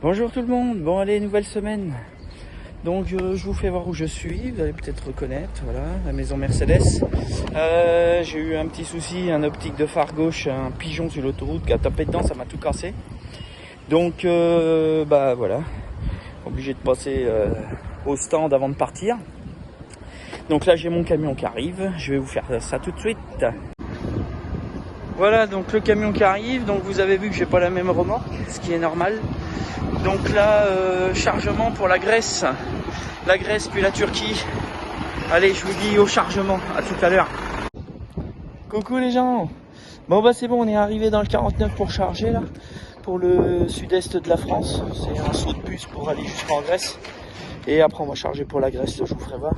Bonjour tout le monde, bon allez, nouvelle semaine. Donc je vous fais voir où je suis, vous allez peut-être reconnaître, voilà, la maison Mercedes. J'ai eu un petit souci, un optique de phare gauche, un pigeon sur l'autoroute qui a tapé dedans, ça m'a tout cassé. Donc bah voilà, obligé de passer au stand avant de partir. Donc là j'ai mon camion qui arrive, je vais vous faire ça tout de suite. Voilà donc le camion qui arrive, donc vous avez vu que j'ai pas la même remorque, ce qui est normal. Donc là, chargement pour la Grèce puis la Turquie. Allez, je vous dis au chargement, à tout à l'heure. Coucou les gens. Bon bah c'est bon, on est arrivé dans le 49 pour charger là, pour le sud-est de la France. C'est un saut de bus pour aller jusqu'en Grèce. Et après on va charger pour la Grèce, je vous ferai voir.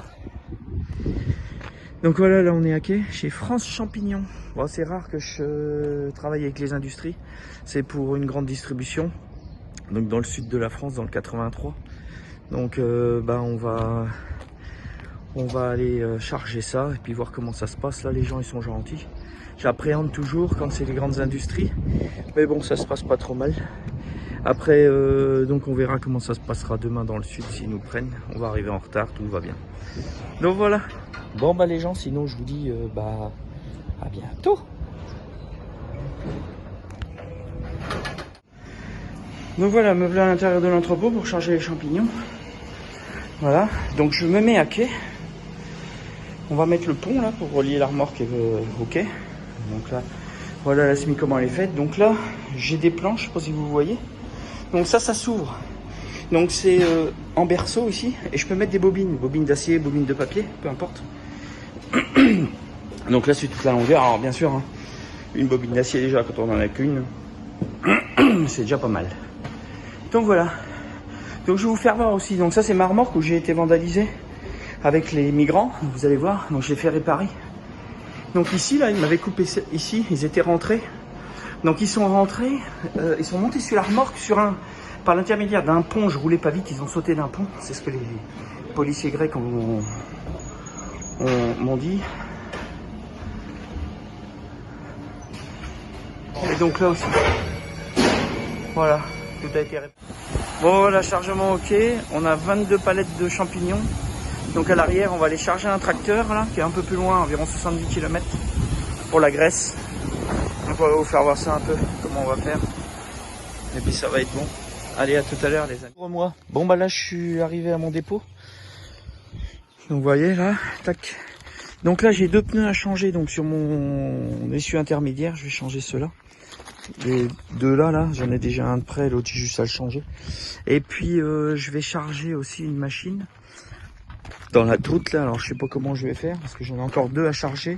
Donc voilà, là on est à quai, chez France Champignons. Bon, c'est rare que je travaille avec les industries, c'est pour une grande distribution. Donc dans le sud de la France, dans le 83. Donc bah on va aller charger ça et puis voir comment ça se passe. Là les gens ils sont gentils. J'appréhende toujours quand c'est les grandes industries, mais bon ça se passe pas trop mal. Après donc on verra comment ça se passera demain dans le sud s'ils nous prennent. On va arriver en retard, tout va bien. Donc voilà. Bon bah les gens, sinon je vous dis bah à bientôt. Donc voilà, me voilà à l'intérieur de l'entrepôt pour charger les champignons. Voilà, donc je me mets à quai. On va mettre le pont là pour relier la remorque au quai. Donc là, voilà la semi comment elle est faite. Donc là, j'ai des planches, je sais pas si vous voyez. Donc ça s'ouvre. Donc c'est en berceau ici. Et je peux mettre des bobines d'acier, bobines de papier, peu importe. Donc là c'est toute la longueur. Alors bien sûr, hein, une bobine d'acier déjà quand on en a qu'une, c'est déjà pas mal. Donc voilà, donc je vais vous faire voir aussi, donc ça c'est ma remorque où j'ai été vandalisé avec les migrants, vous allez voir, donc je l'ai fait réparer. Donc ici là, ils m'avaient coupé ici, ils étaient rentrés, donc ils sont rentrés, ils sont montés sur la remorque par l'intermédiaire d'un pont, je roulais pas vite, ils ont sauté d'un pont, c'est ce que les policiers grecs m'ont dit. Et donc là aussi, voilà. Tout a été réparé. Bon voilà, chargement ok, on a 22 palettes de champignons. Donc à l'arrière on va aller charger un tracteur là, qui est un peu plus loin, environ 70 km pour la Grèce. Donc on va vous faire voir ça un peu, comment on va faire. Et puis ça va être bon. Allez, à tout à l'heure les amis. Pour moi, bon bah là je suis arrivé à mon dépôt. Donc vous voyez là, tac. Donc là j'ai deux pneus à changer, donc sur mon essuie intermédiaire, je vais changer ceux-là. Les deux là, j'en ai déjà un de près, l'autre j'ai juste à le changer. Et puis je vais charger aussi une machine dans la toute là, alors je sais pas comment je vais faire parce que j'en ai encore deux à charger.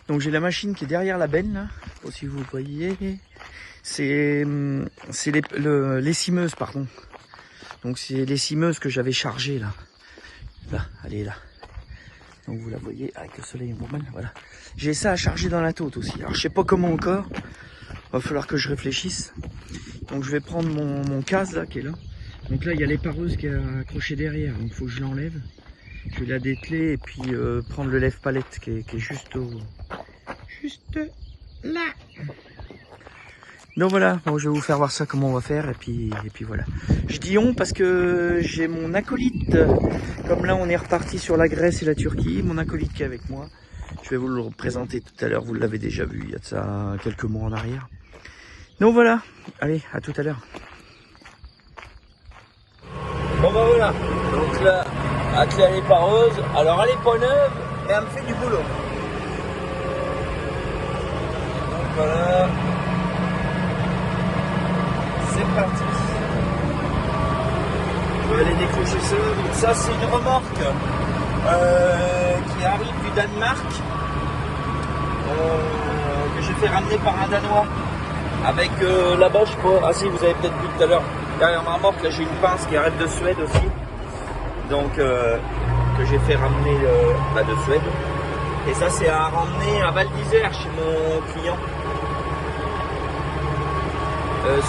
Donc j'ai la machine qui est derrière la benne là, je sais pas si vous voyez. C'est les cimeuses, pardon. Donc c'est les cimeuses que j'avais chargées là. Là, elle est là. Donc vous la voyez avec le soleil normal, voilà. J'ai ça à charger dans la tôte aussi. Alors je sais pas comment encore. Va falloir que je réfléchisse. Donc je vais prendre mon case là qui est là. Donc là il y a l'épareuse qui est accrochée derrière. Donc il faut que je l'enlève. Je vais la dételer et puis prendre le lève-palette qui est juste là. Donc voilà, bon, je vais vous faire voir ça comment on va faire et puis voilà. Je dis on parce que j'ai mon acolyte, comme là on est reparti sur la Grèce et la Turquie, mon acolyte qui est avec moi. Je vais vous le présenter tout à l'heure, vous l'avez déjà vu, il y a de ça quelques mois en arrière. Donc voilà, allez, à tout à l'heure. Bon bah voilà, donc là, attelée à l'épareuse, alors elle est pas neuve, mais elle me fait du boulot. Donc voilà. C'est parti. Je vais aller décrocher ça. Donc ça c'est une remorque qui arrive du Danemark, que j'ai fait ramener par un Danois. Avec là-bas, je sais pas, ah si vous avez peut-être vu tout à l'heure, derrière ma remorque, là j'ai une pince qui arrive de Suède aussi. Donc que j'ai fait ramener de Suède. Et ça c'est à ramener à Val d'Isère chez mon client.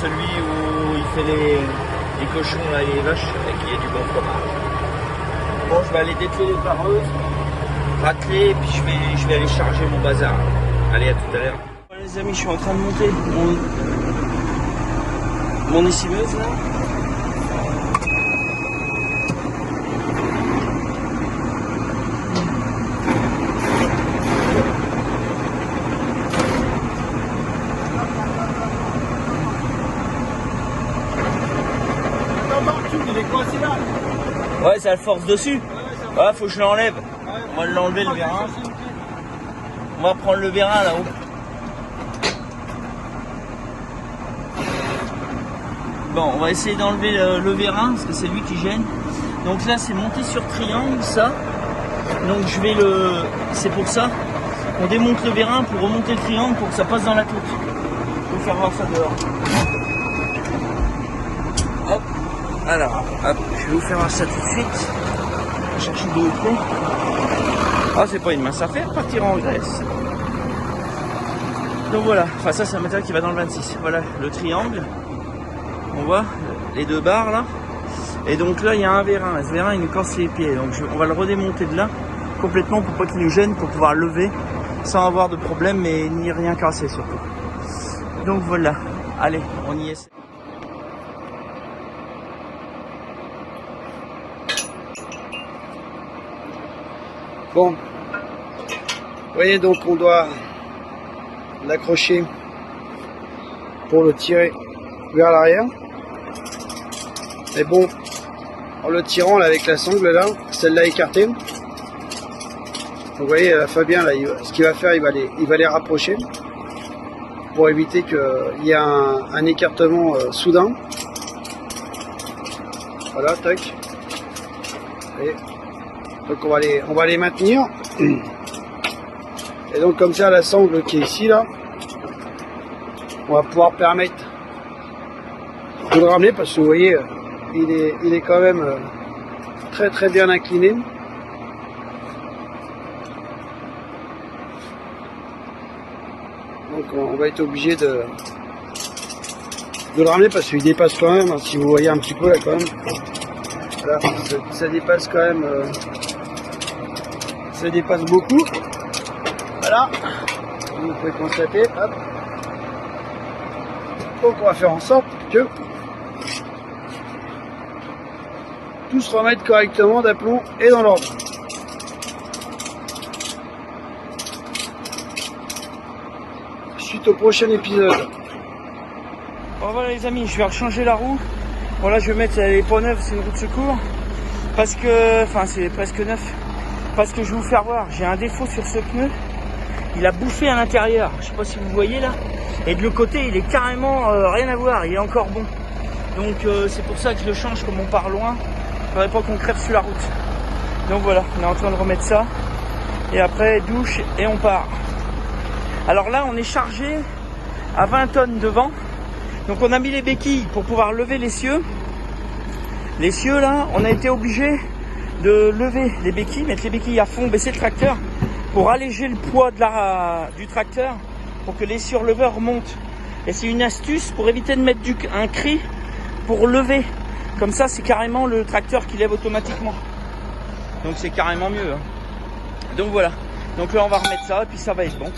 Celui où il fait les cochons là, et les vaches, et qui est du bon fromage. Bon, je vais aller dételer les pareuses, racler, et puis je vais aller charger mon bazar. Allez, à tout à l'heure. Les amis, je suis en train de monter Mon lessiveuse là. Ouais, ça le force dessus. Ouais, faut que je l'enlève. On va l'enlever le vérin. On va prendre le vérin là-haut. Bon, on va essayer d'enlever le vérin parce que c'est lui qui gêne. Donc là, c'est monté sur triangle, ça. Donc je vais le... C'est pour ça. On démonte le vérin pour remonter le triangle pour que ça passe dans la toute. Je vais vous faire voir ça dehors. Hop. Alors, hop, je vais vous faire voir ça tout de suite. On va chercher de l'autre côté. Ah, c'est pas une mince affaire, partir en Grèce. Donc voilà, enfin ça c'est un matériel qui va dans le 26. Voilà le triangle. On voit les deux barres là. Et donc là il y a un vérin. Ce vérin il nous casse les pieds. Donc on va le redémonter de là complètement pour pas qu'il nous gêne, pour pouvoir lever sans avoir de problème mais ni rien casser surtout. Donc voilà. Allez, on y essaie. Bon, vous voyez donc on doit l'accrocher pour le tirer vers l'arrière. Mais bon, en le tirant là, avec la sangle là, celle-là écartée. Donc vous voyez Fabien là, ce qu'il va faire, il va les rapprocher pour éviter qu'il y ait un écartement soudain. Voilà, tac. Et donc on va les maintenir. Et donc comme ça la sangle qui est ici là, on va pouvoir permettre de le ramener parce que vous voyez il est quand même très très bien incliné. Donc on va être obligé de le ramener parce qu'il dépasse quand même, hein, si vous voyez un petit peu là quand même. Voilà, ça dépasse quand même. Ça dépasse beaucoup. Voilà, vous pouvez constater. Hop. Donc on va faire en sorte que tout se remette correctement d'aplomb et dans l'ordre. Suite au prochain épisode. Bon voilà les amis, je vais rechanger la roue. Bon là je vais mettre les pots neufs, c'est une roue de secours. Parce que, enfin c'est presque neuf. Parce que je vais vous faire voir, j'ai un défaut sur ce pneu. Il a bouffé à l'intérieur, je sais pas si vous voyez là. Et de l'autre côté il est carrément rien à voir, il est encore bon. Donc c'est pour ça que je le change comme on part loin. Il faudrait pas qu'on crève sur la route. Donc voilà, on est en train de remettre ça. Et après douche et on part. Alors là on est chargé à 20 tonnes devant. Donc on a mis les béquilles pour pouvoir lever l'essieu. L'essieu là, on a été obligé de lever les béquilles, mettre les béquilles à fond, baisser le tracteur pour alléger le poids du tracteur pour que l'essieu releveur monte. Et c'est une astuce pour éviter de mettre un cri pour lever. Comme ça c'est carrément le tracteur qui lève automatiquement. Donc c'est carrément mieux. Hein. Donc voilà. Donc là on va remettre ça et puis ça va être bon.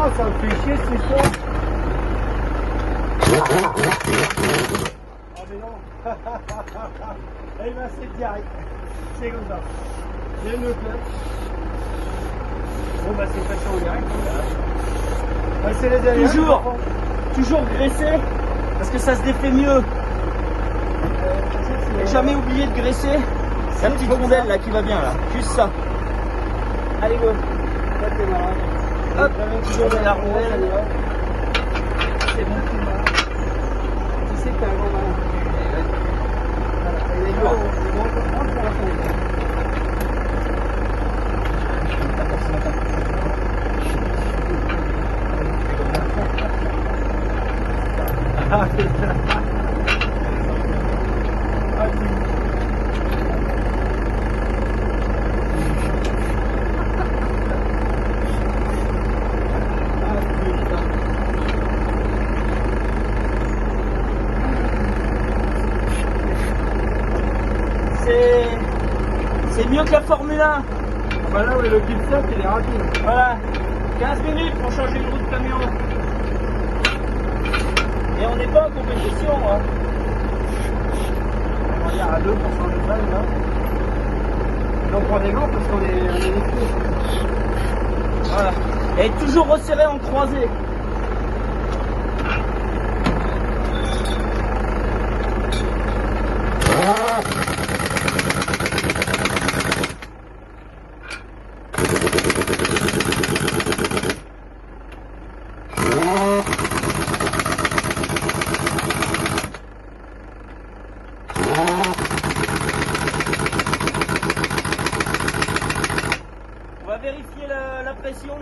Ah, ça me fait chier c'est ça. Ah mais non. Eh ben c'est direct. C'est comme ça. J'ai une clutch. Bon bah c'est passé en direct. Bah, c'est les derniers. Toujours graisser parce que ça se défait mieux. Et jamais oublier de graisser la petite rondelle là qui va bien là. Juste ça. Allez, go. Ça, t'es malade. Hop, Toujours on met la roulette. roulette. C'est bon. Tu sais que t'es un grand malin. Voilà. Il est lourd. C'est bon, on peut prendre pour la fin. C'est mieux que la Formule 1. Bah là, oui, le pit stop, il est rapide. Voilà. 15 minutes pour changer une roue de camion. Et on n'est pas en compétition. Hein. On va dire à 2% de balle, là. Et on prend des gants parce qu'on est équipés. Voilà. Et toujours resserré en croisée. On va vérifier la pression.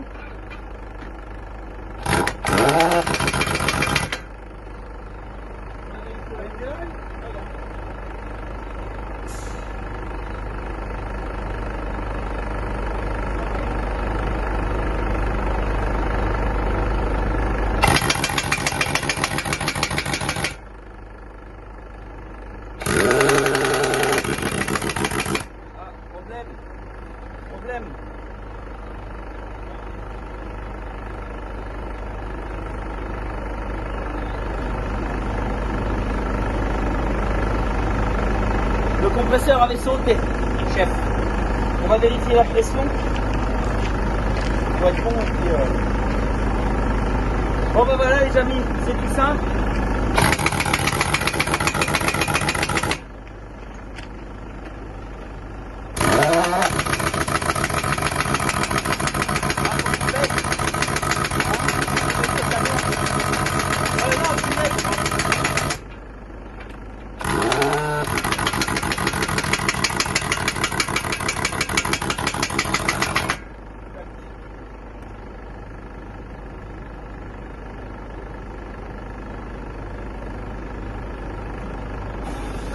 Problème. Le compresseur avait sauté, chef. On va vérifier la pression. On va être bon, et puis, Bon ben voilà les amis, c'est tout simple.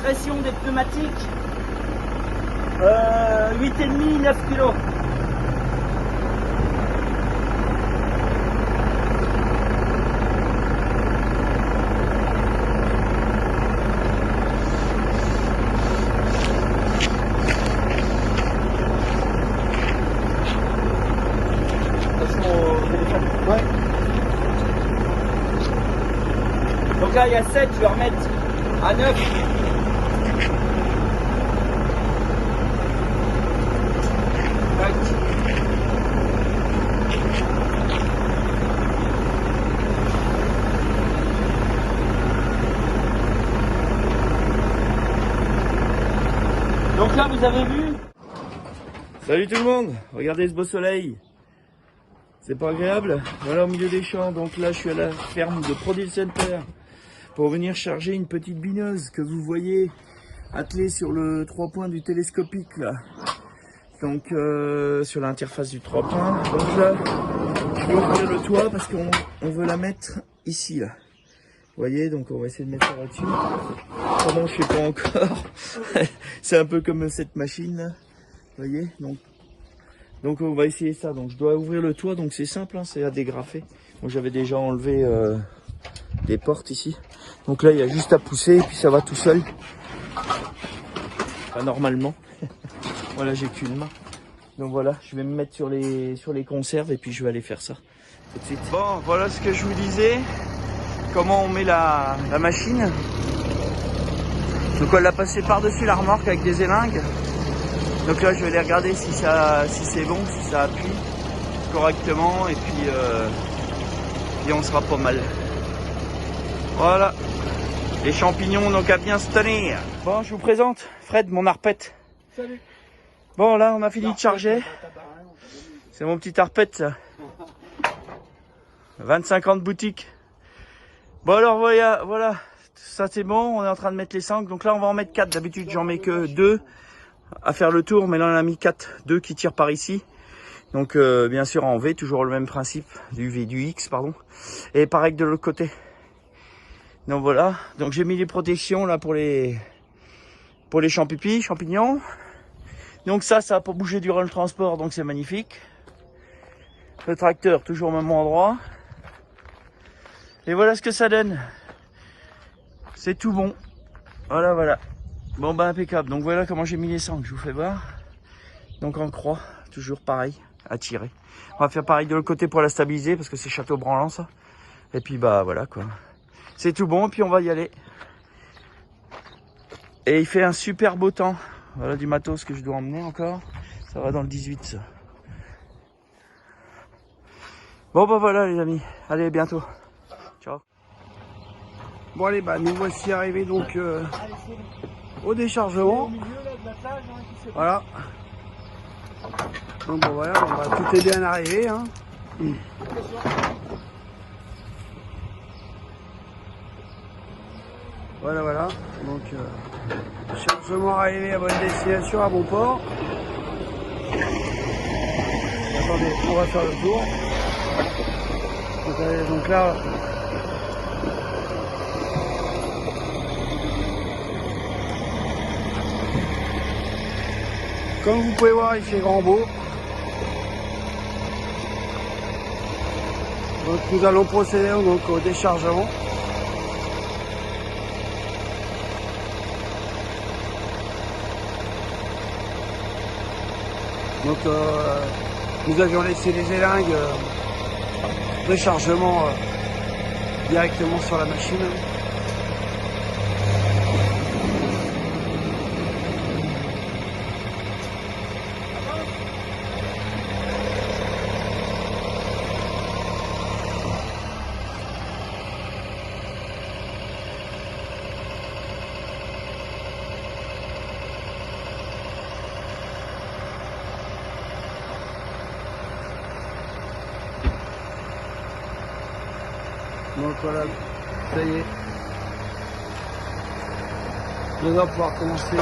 Pression des pneumatiques 8,5, 9 kg. Ouais. Donc là il y a 7, je vais remettre à 9. Donc là vous avez vu. Salut tout le monde, regardez ce beau soleil. C'est pas agréable. Voilà au milieu des champs, donc là je suis à la ferme de Produce Center pour venir charger une petite bineuse que vous voyez attelée sur le 3 points du télescopique là. Donc sur l'interface du 3 points. Donc là je vais ouvrir le toit parce qu'on veut la mettre ici là. Vous voyez, donc on va essayer de mettre ça là-dessus. Comment je sais pas encore. C'est un peu comme cette machine là. Vous voyez, donc on va essayer ça. Donc je dois ouvrir le toit, donc c'est simple, hein, c'est à dégrafer. Moi j'avais déjà enlevé des portes ici. Donc là il y a juste à pousser et puis ça va tout seul. Enfin, normalement. Voilà, j'ai qu'une main. Donc voilà, je vais me mettre sur les conserves et puis je vais aller faire ça tout de suite. Bon, voilà ce que je vous disais. Comment on met la machine. Donc on l'a passé par-dessus la remorque avec des élingues. Donc là je vais aller regarder si c'est bon, si ça appuie correctement et puis on sera pas mal. Voilà. Les champignons donc à bien se tenir. Bon, je vous présente Fred, mon arpète. Salut. Bon là on a fini de charger. C'est mon petit arpette, ça. 25 ans de boutique. Bon alors voilà. Ça c'est bon, on est en train de mettre les sangles. Donc là on va en mettre 4. D'habitude j'en mets que 2 à faire le tour. Mais là on a mis 4. 2 qui tirent par ici. Donc bien sûr en V, toujours le même principe. Du V, du X, pardon. Et pareil de l'autre côté. Donc voilà. Donc j'ai mis les protections là pour les champignons. Donc ça va pour bouger durant le transport. Donc c'est magnifique. Le tracteur toujours au même endroit. Et voilà ce que ça donne. C'est tout bon. Voilà. Bon bah impeccable. Donc voilà comment j'ai mis les sangles. Je vous fais voir. Donc en croix, toujours pareil, à tirer. On va faire pareil de l'autre côté pour la stabiliser parce que c'est château branlant ça. Et puis bah voilà quoi. C'est tout bon et puis on va y aller. Et il fait un super beau temps. Voilà du matos que je dois emmener encore. Ça va dans le 18 ça. Bon bah voilà les amis. Allez, bientôt. Ciao. Bon allez, bah nous voici arrivés donc au déchargement. Voilà. Donc bon voilà, tout est bien arrivé. Hein. Voilà. Donc chargement arrivé à bonne destination, à bon port. Attendez, on va faire le tour. Donc là. Comme vous pouvez voir, il fait grand beau. Donc nous allons procéder donc au déchargement. Donc nous avions laissé les élingues de chargement directement sur la machine. Donc voilà, ça y est. On va pouvoir commencer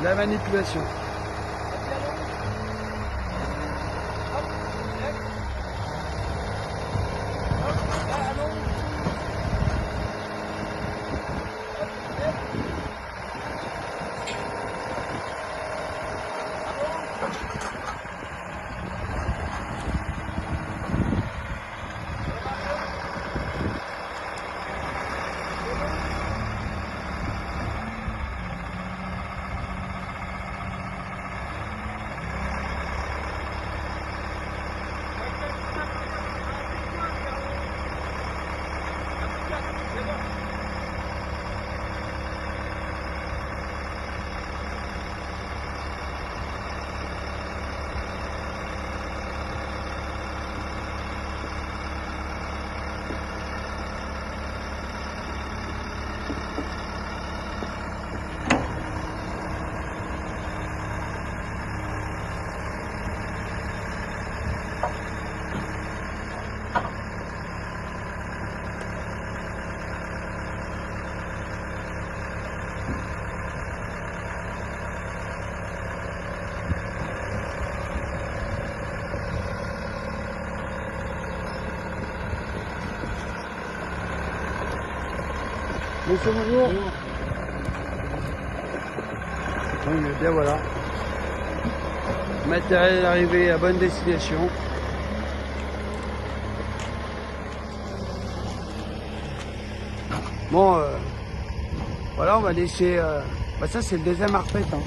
la manipulation. Monsieur, bonjour. Oui, mais bien voilà. Matériel arrivé à bonne destination. Bon, voilà, on va laisser... bah ça, c'est le deuxième arpète. Hein.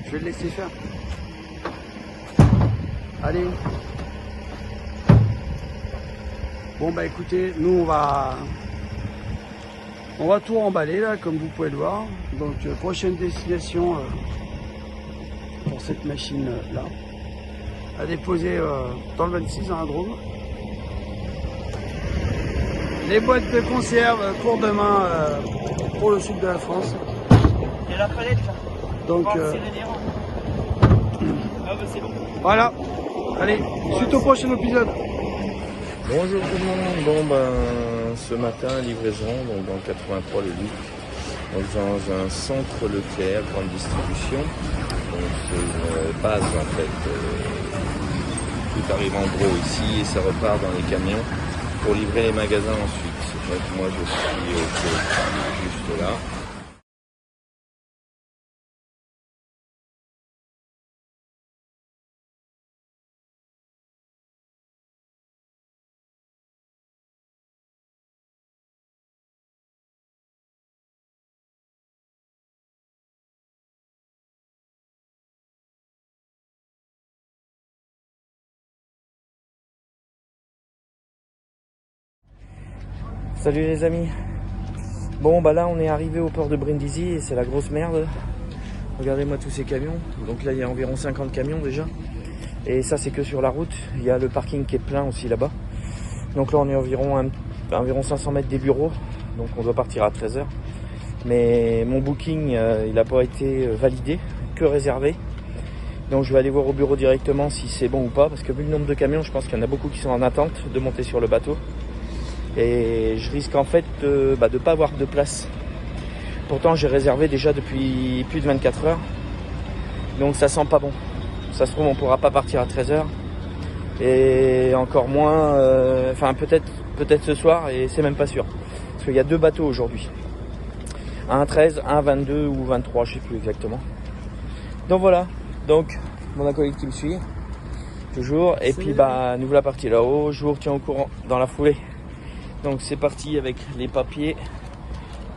Je vais le laisser faire. Allez. Bon, bah écoutez, nous, on va tout emballer là, comme vous pouvez le voir. Donc prochaine destination pour cette machine là, à déposer dans le 26 dans un drôme. Les boîtes de conserve pour demain pour le sud de la France. Et la palette là. Donc voilà. Allez, suite au prochain épisode. Bonjour tout le monde, bon ben ce matin livraison donc dans le 83 le Luc, donc dans un centre Leclerc, grande distribution, donc c'est une base en fait, tout arrive en gros ici et ça repart dans les camions pour livrer les magasins ensuite, donc moi je suis juste là. Salut les amis. Bon bah là on est arrivé au port de Brindisi et c'est la grosse merde. Regardez-moi tous ces camions. Donc là il y a environ 50 camions déjà. Et ça c'est que sur la route. Il y a le parking qui est plein aussi là-bas. Donc là on est environ 500 mètres des bureaux. Donc on doit partir à 13h. Mais mon booking il n'a pas été validé, que réservé. Donc je vais aller voir au bureau directement si c'est bon ou pas. Parce que vu le nombre de camions, je pense qu'il y en a beaucoup qui sont en attente de monter sur le bateau. Et je risque en fait de pas avoir de place. Pourtant j'ai réservé déjà depuis plus de 24 heures. Donc ça sent pas bon. Ça se trouve on pourra pas partir à 13h. Et encore moins, enfin peut-être ce soir et c'est même pas sûr. Parce qu'il y a 2 bateaux aujourd'hui. Un 13, un 22 ou 23, je sais plus exactement. Donc voilà, donc mon acolyte qui me suit. Toujours. Et puis nous voilà partis là-haut. Je vous retiens au courant dans la foulée. Donc c'est parti avec les papiers,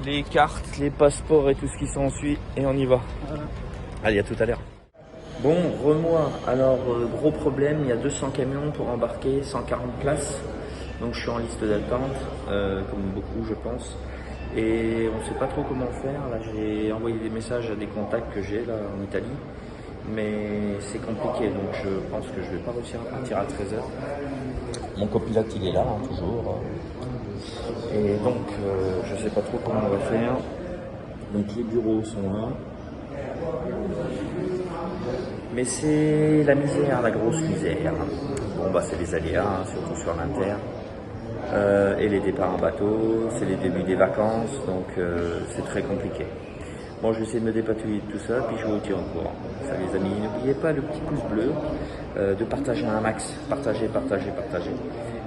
les cartes, les passeports et tout ce qui s'ensuit et on y va. Allez, à tout à l'heure. Bon, remoi. Alors gros problème, il y a 200 camions pour embarquer, 140 places. Donc je suis en liste d'attente, comme beaucoup je pense. Et on ne sait pas trop comment faire. Là j'ai envoyé des messages à des contacts que j'ai là en Italie. Mais c'est compliqué, donc je pense que je vais pas réussir à partir à 13h. Mon copilote il est là, hein, toujours. Et donc je sais pas trop comment on va faire. Donc les bureaux sont là. Mais c'est la misère, la grosse misère. Bon bah c'est les aléas, hein, surtout sur l'Inter. Et les départs en bateau, c'est les débuts des vacances, donc c'est très compliqué. Bon, je vais essayer de me dépatouiller de tout ça, puis je vous tiens au courant. Ça les amis, n'oubliez pas le petit pouce bleu, de partager un max, partager.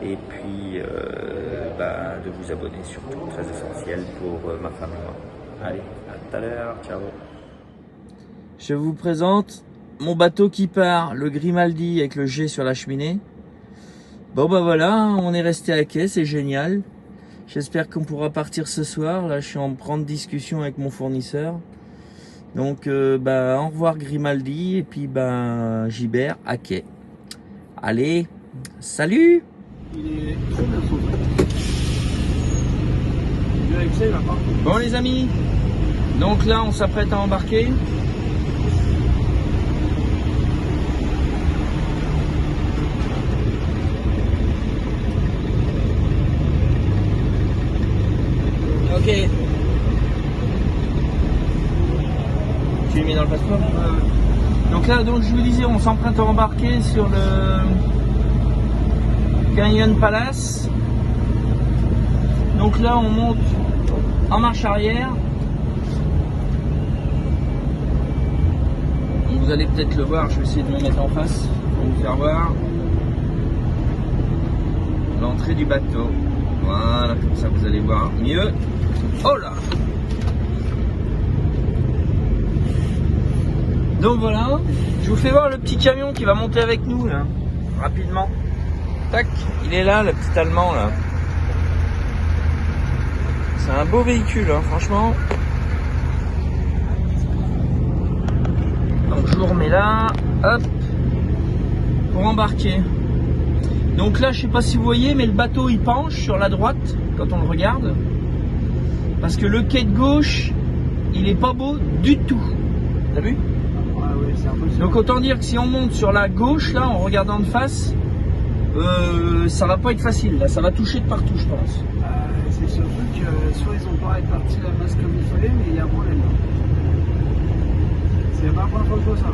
Et puis de vous abonner surtout, très essentiel pour ma femme et moi. Allez, à tout à l'heure, ciao. Je vous présente mon bateau qui part, le Grimaldi avec le G sur la cheminée. Bon bah voilà, on est resté à quai, c'est génial. J'espère qu'on pourra partir ce soir. Là, je suis en grande discussion avec mon fournisseur. Donc, au revoir Grimaldi et puis Gibert à quai. Allez, salut. Il est très bien sauvé. Bon les amis, donc là, on s'apprête à embarquer. Ok. Tu l'as mis dans le passeport. Donc là, je vous disais, on s'emprunte à embarquer sur le Canyon Palace. Donc là, on monte en marche arrière. Vous allez peut-être le voir, je vais essayer de me mettre en face pour vous faire voir l'entrée du bateau. Voilà, comme ça vous allez voir mieux. Oh là! Donc voilà, je vous fais voir le petit camion qui va monter avec nous là, rapidement. Tac, il est là, le petit allemand là. C'est un beau véhicule, hein, franchement. Donc je vous remets là, hop, pour embarquer. Donc là, je sais pas si vous voyez, mais le bateau il penche sur la droite quand on le regarde. Parce que le quai de gauche, il est pas beau du tout. T'as vu? Oui, c'est impossible. Donc autant dire que si on monte sur la gauche, là, en regardant de face, ça va pas être facile. Là, ça va toucher de partout, je pense. C'est surtout que soit ils ont pas réparti la masse comme il fallait, mais il y a un problème. C'est pas la première fois que je vois ça.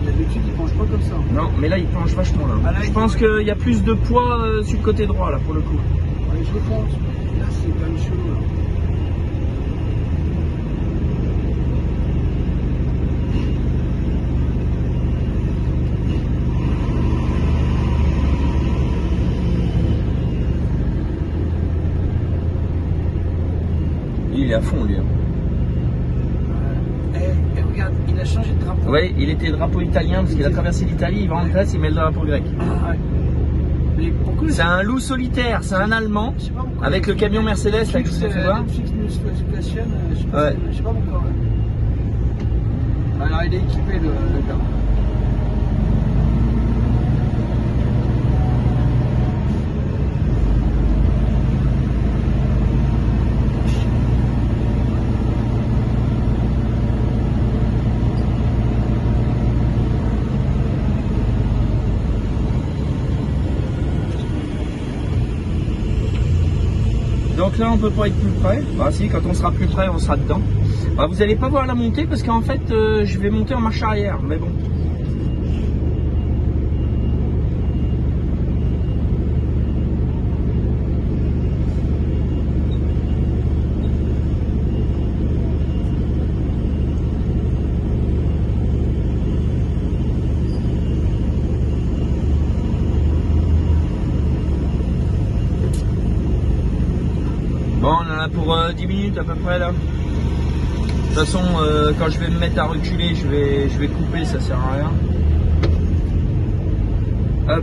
D'habitude, il penche pas comme ça. Non, mais là il penche vachement là. Ah, là, Je pense qu'il y a plus de poids sur le côté droit là pour le coup. Ouais, je pense. Là, c'est quand même chelou là. Il est à fond lui. Regarde, il a changé de drapeau. Ouais, il était drapeau italien parce qu'il a traversé l'Italie, il va en Grèce, il met le drapeau grec. Ah, ouais. Mais pourquoi C'est un loup solitaire, c'est un Allemand, je sais pas pourquoi. avec le camion Mercedes là que je vous ai fait voir. Netflix News Fashion, je sais pas, Ouais. je sais pas pourquoi. Ouais. Alors il est équipé le gars. Donc là on peut pas être plus près. Bah si, quand on sera plus près on sera dedans. Bah, vous allez pas voir la montée parce qu'en fait je vais monter en marche arrière, mais bon. Bon, on en a pour 10 minutes à peu près là. De toute façon, quand je vais me mettre à reculer, je vais couper, ça sert à rien. Hop.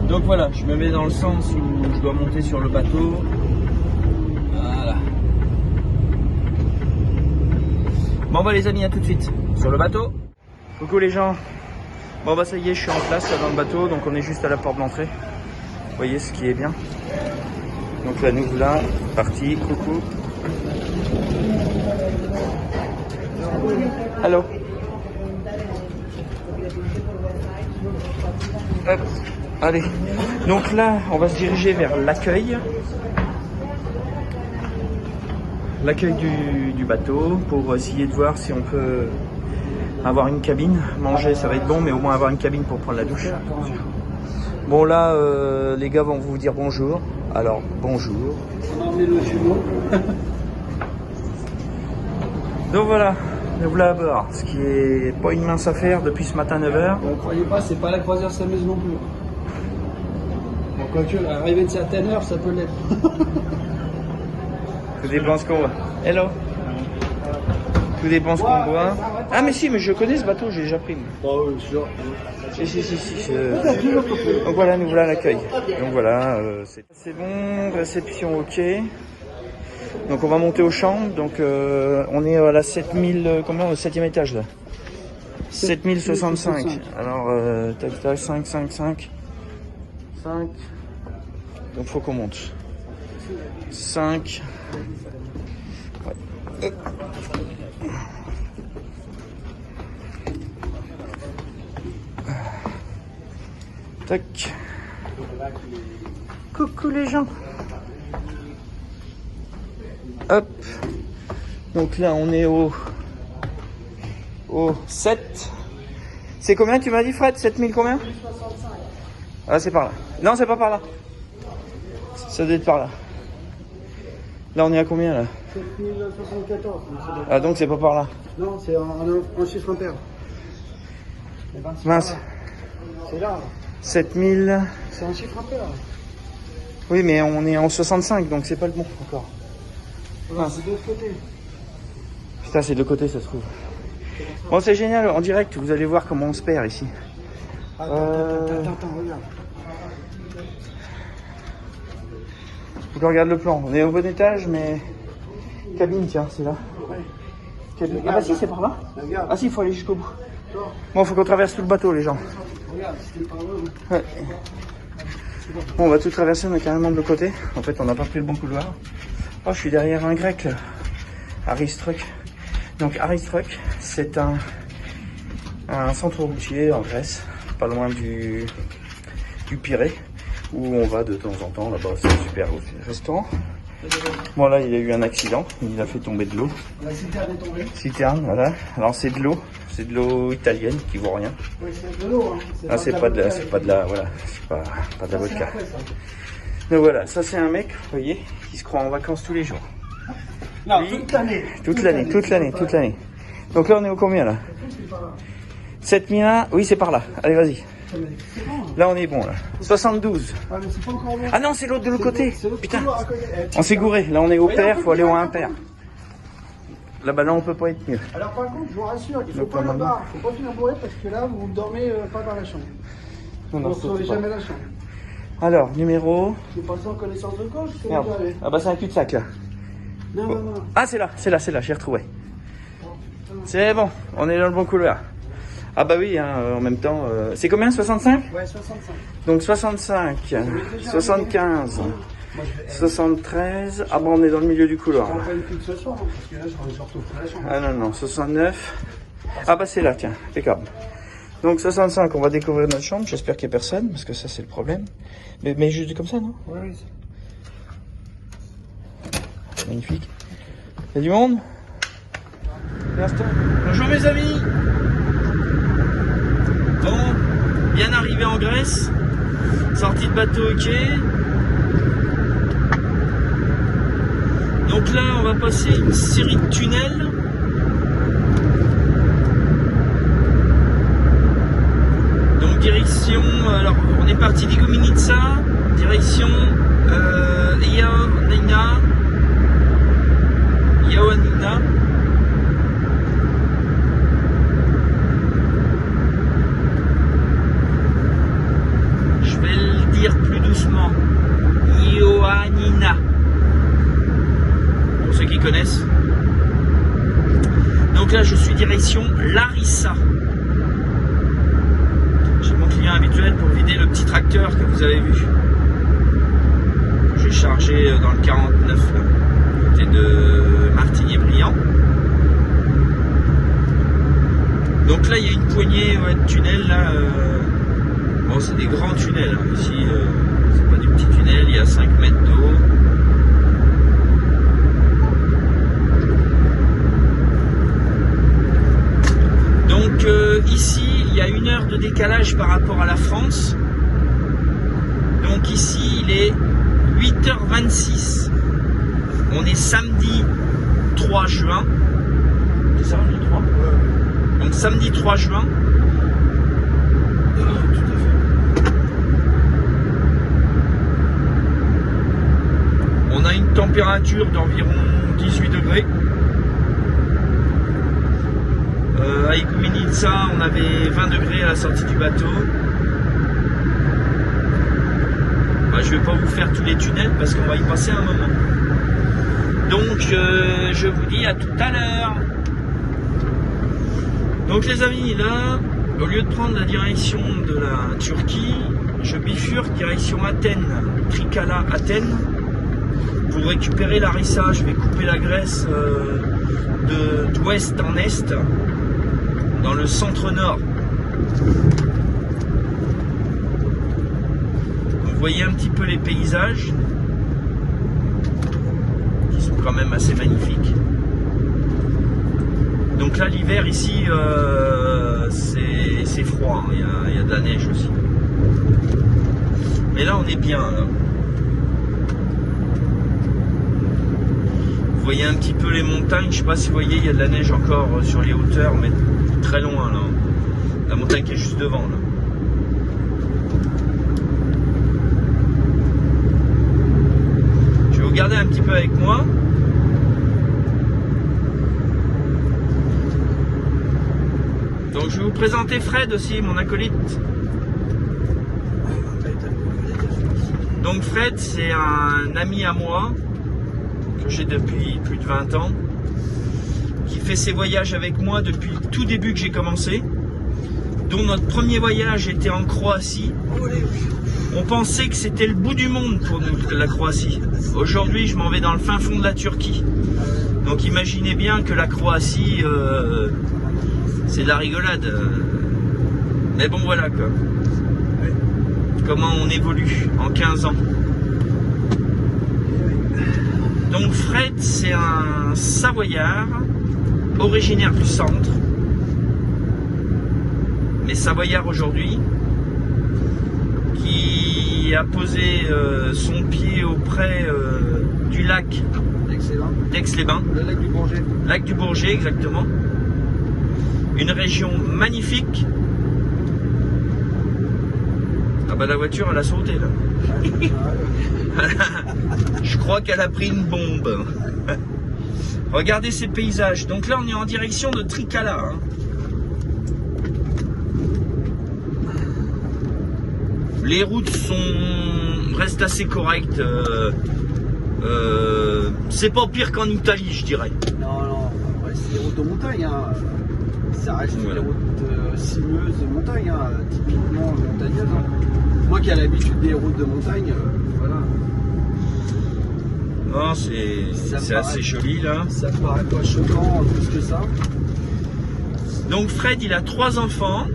Donc voilà, je me mets dans le sens où je dois monter sur le bateau. Voilà. Bon bah les amis, à tout de suite sur le bateau. Coucou les gens. Bon bah ça y est, je suis en place là dans le bateau, donc on est juste à la porte d'entrée. Vous voyez ce qui est bien. Donc là nous voilà, parti, coucou. Hello. Hop, allez. Donc là, on va se diriger vers l'accueil. L'accueil du bateau pour essayer de voir si on peut avoir une cabine. Manger ça va être bon, mais au moins avoir une cabine pour prendre la douche. Bon là les gars vont vous dire bonjour. Alors bonjour. On a emmené le jumeau. Donc voilà, nous voilà à bord. Ce qui est pas une mince affaire depuis ce matin 9h. Ne croyez pas, c'est pas la croisière s'amuse non plus. Bon, quoique, arriver de certaines heures, ça peut l'être. Tout dépend ce qu'on voit. Hello. Tout dépend ce qu'on voit. Ah mais si, mais je connais ce bateau, j'ai déjà pris. Oh, oui, sûr. Si. Donc voilà, nous voilà à l'accueil. Donc voilà, c'est bon, réception ok. Donc on va monter aux chambres. Donc on est à la 7000, combien, au 7e étage là. 7065. Alors tac tac 5. Donc faut qu'on monte. 5. Ouais. Tac. Coucou les gens. Hop. Donc là on est au 7. C'est combien tu m'as dit Fred? 7000 combien? Ah c'est par là. Non c'est pas par là. Ça doit être par là. Là on est à combien là? 7074. Ah donc c'est pas par là. Non, c'est en chiffre impair. Mince. C'est là. 7000. C'est un chiffre impair. Oui mais on est en 65 donc c'est pas le bon encore. Voilà, c'est de l'autre côté. Putain c'est de côté ça se trouve. Bon c'est génial, en direct vous allez voir comment on se perd ici. Attends, regarde. Faut qu'on regarde le plan. On est au bon étage mais... Cabine tiens, c'est là. Ouais. Cabine. Ah bah si c'est par là. Regarde. Ah si il faut aller jusqu'au bout. Bon faut qu'on traverse tout le bateau les gens. Regarde, c'était par là. Ouais. Bon on va tout traverser, on est carrément de l'autre côté. En fait on n'a pas pris le bon couloir. Oh je suis derrière un grec là. Aristruc. Donc Aristruc c'est un un centre routier en Grèce, pas loin du Pirée, où on va de temps en temps. Là-bas, c'est un super restaurant. Bon, là, il a eu un accident, il a fait tomber de l'eau. La citerne est tombée. Citerne, voilà. Alors, c'est de l'eau italienne qui vaut rien. Oui, c'est de l'eau. Hein. Ah, c'est pas de la, voilà, c'est pas de la vodka. Donc voilà, ça c'est un mec, vous voyez, qui se croit en vacances tous les jours. Non, Lui, toute l'année. toute l'année. Donc là, on est au combien, là? 7001, oui, c'est par là. Allez, vas-y. Là, on est bon, là. 72. Ah, mais c'est pas encore bon. Ah non, c'est l'autre de l'autre côté. Putain, couloir à côté. on s'est gouré. Là, on est au pair, faut aller au impair. Là-bas, là, on peut pas être mieux. Alors par contre, je vous rassure, il faut Donc, pas là, le bar, il faut pas finir bourré parce que là, vous ne dormez pas dans la chambre. Non, Vous ne surtout sauvez pas. jamais la chambre. Alors, numéro... Vous passez en connaissance de cause, c'est Merde. déjà allé. Ah bah, c'est un cul-de-sac, là. Non, non, non. Ah, c'est là, j'ai retrouvé. C'est bon, on est dans le bon couloir. Ah bah oui, hein, en même temps, c'est combien, 65? Ouais, 65. Donc 65, 75, Moi, je vais... 73, ah bah on est dans le milieu du Je couloir. prends pas une pute ce soir, hein, parce que là, je retrouve pas la chambre. Ah non, non, 69, ah bah c'est là, tiens, impeccable. Donc 65, on va découvrir notre chambre, j'espère qu'il n'y a personne, parce que ça c'est le problème. Mais juste comme ça, non? Oui, oui. Magnifique. Il y a du monde? Bonjour mes amis. Bon, bien arrivé en Grèce, sortie de bateau au quai. Donc là, on va passer une série de tunnels. Donc direction, alors on est parti d'Igoumenitsa, direction Ioannina. Je vais le dire plus doucement. Ioannina. Pour ceux qui connaissent. Donc là, je suis direction Larissa. J'ai mon client habituel pour vider le petit tracteur que vous avez vu. J'ai chargé dans le 49, là, côté de Martigny-Briand. Donc là, il y a une poignée de tunnels là. Bon, c'est des grands tunnels. Hein. Ici, c'est pas des petits tunnels. Il y a 5 mètres d'eau. Donc ici, il y a 1 heure de décalage par rapport à la France. Donc ici, il est 8h26. On est samedi 3 juin. C'est ça, le 3 ? Donc samedi 3 juin. On a une température d'environ 18 degrés. À Igoumenitsa, on avait 20 degrés à la sortie du bateau. Bah, je ne vais pas vous faire tous les tunnels parce qu'on va y passer un moment. Donc je vous dis à tout à l'heure. Donc les amis, là, au lieu de prendre la direction de la Turquie, je bifurque direction Athènes, Trikala Athènes. Pour récupérer Larissa, je vais couper la Grèce d'ouest en est, dans le centre-nord. Vous voyez un petit peu les paysages, qui sont quand même assez magnifiques. Donc là, l'hiver ici, c'est froid, hein. Il y a de la neige aussi. Mais là, on est bien. Là. Vous voyez un petit peu les montagnes, je sais pas si vous voyez, il y a de la neige encore sur les hauteurs, mais très loin là. La montagne qui est juste devant là. Je vais vous garder un petit peu avec moi. Donc je vais vous présenter Fred aussi, mon acolyte. Donc Fred, c'est un ami à moi que j'ai depuis plus de 20 ans, qui fait ses voyages avec moi depuis le tout début que j'ai commencé, dont notre premier voyage était en Croatie. On pensait que c'était le bout du monde pour nous, la Croatie. Aujourd'hui, je m'en vais dans le fin fond de la Turquie. Donc imaginez bien que la Croatie, c'est de la rigolade. Mais bon, voilà quoi. Comment on évolue en 15 ans. Donc Fred, c'est un Savoyard, originaire du centre, mais Savoyard aujourd'hui, qui a posé son pied auprès du lac d'Aix-les-Bains. Le lac du Bourget. Lac du Bourget, exactement. Une région magnifique. Ah bah la voiture, elle a sauté là. Je crois qu'elle a pris une bombe. Regardez ces paysages. Donc là, on est en direction de Trikala. Hein. Les routes restent assez correctes. C'est pas pire qu'en Italie, je dirais. Non, ouais, c'est des routes de montagne. Hein. Ça reste des routes sinueuses de montagne, hein, typiquement montagneuses. Hein. Moi qui ai l'habitude des routes de montagne, voilà. Non, c'est assez joli là. Ça paraît pas choquant plus que ça. Donc Fred, il a 3 enfants.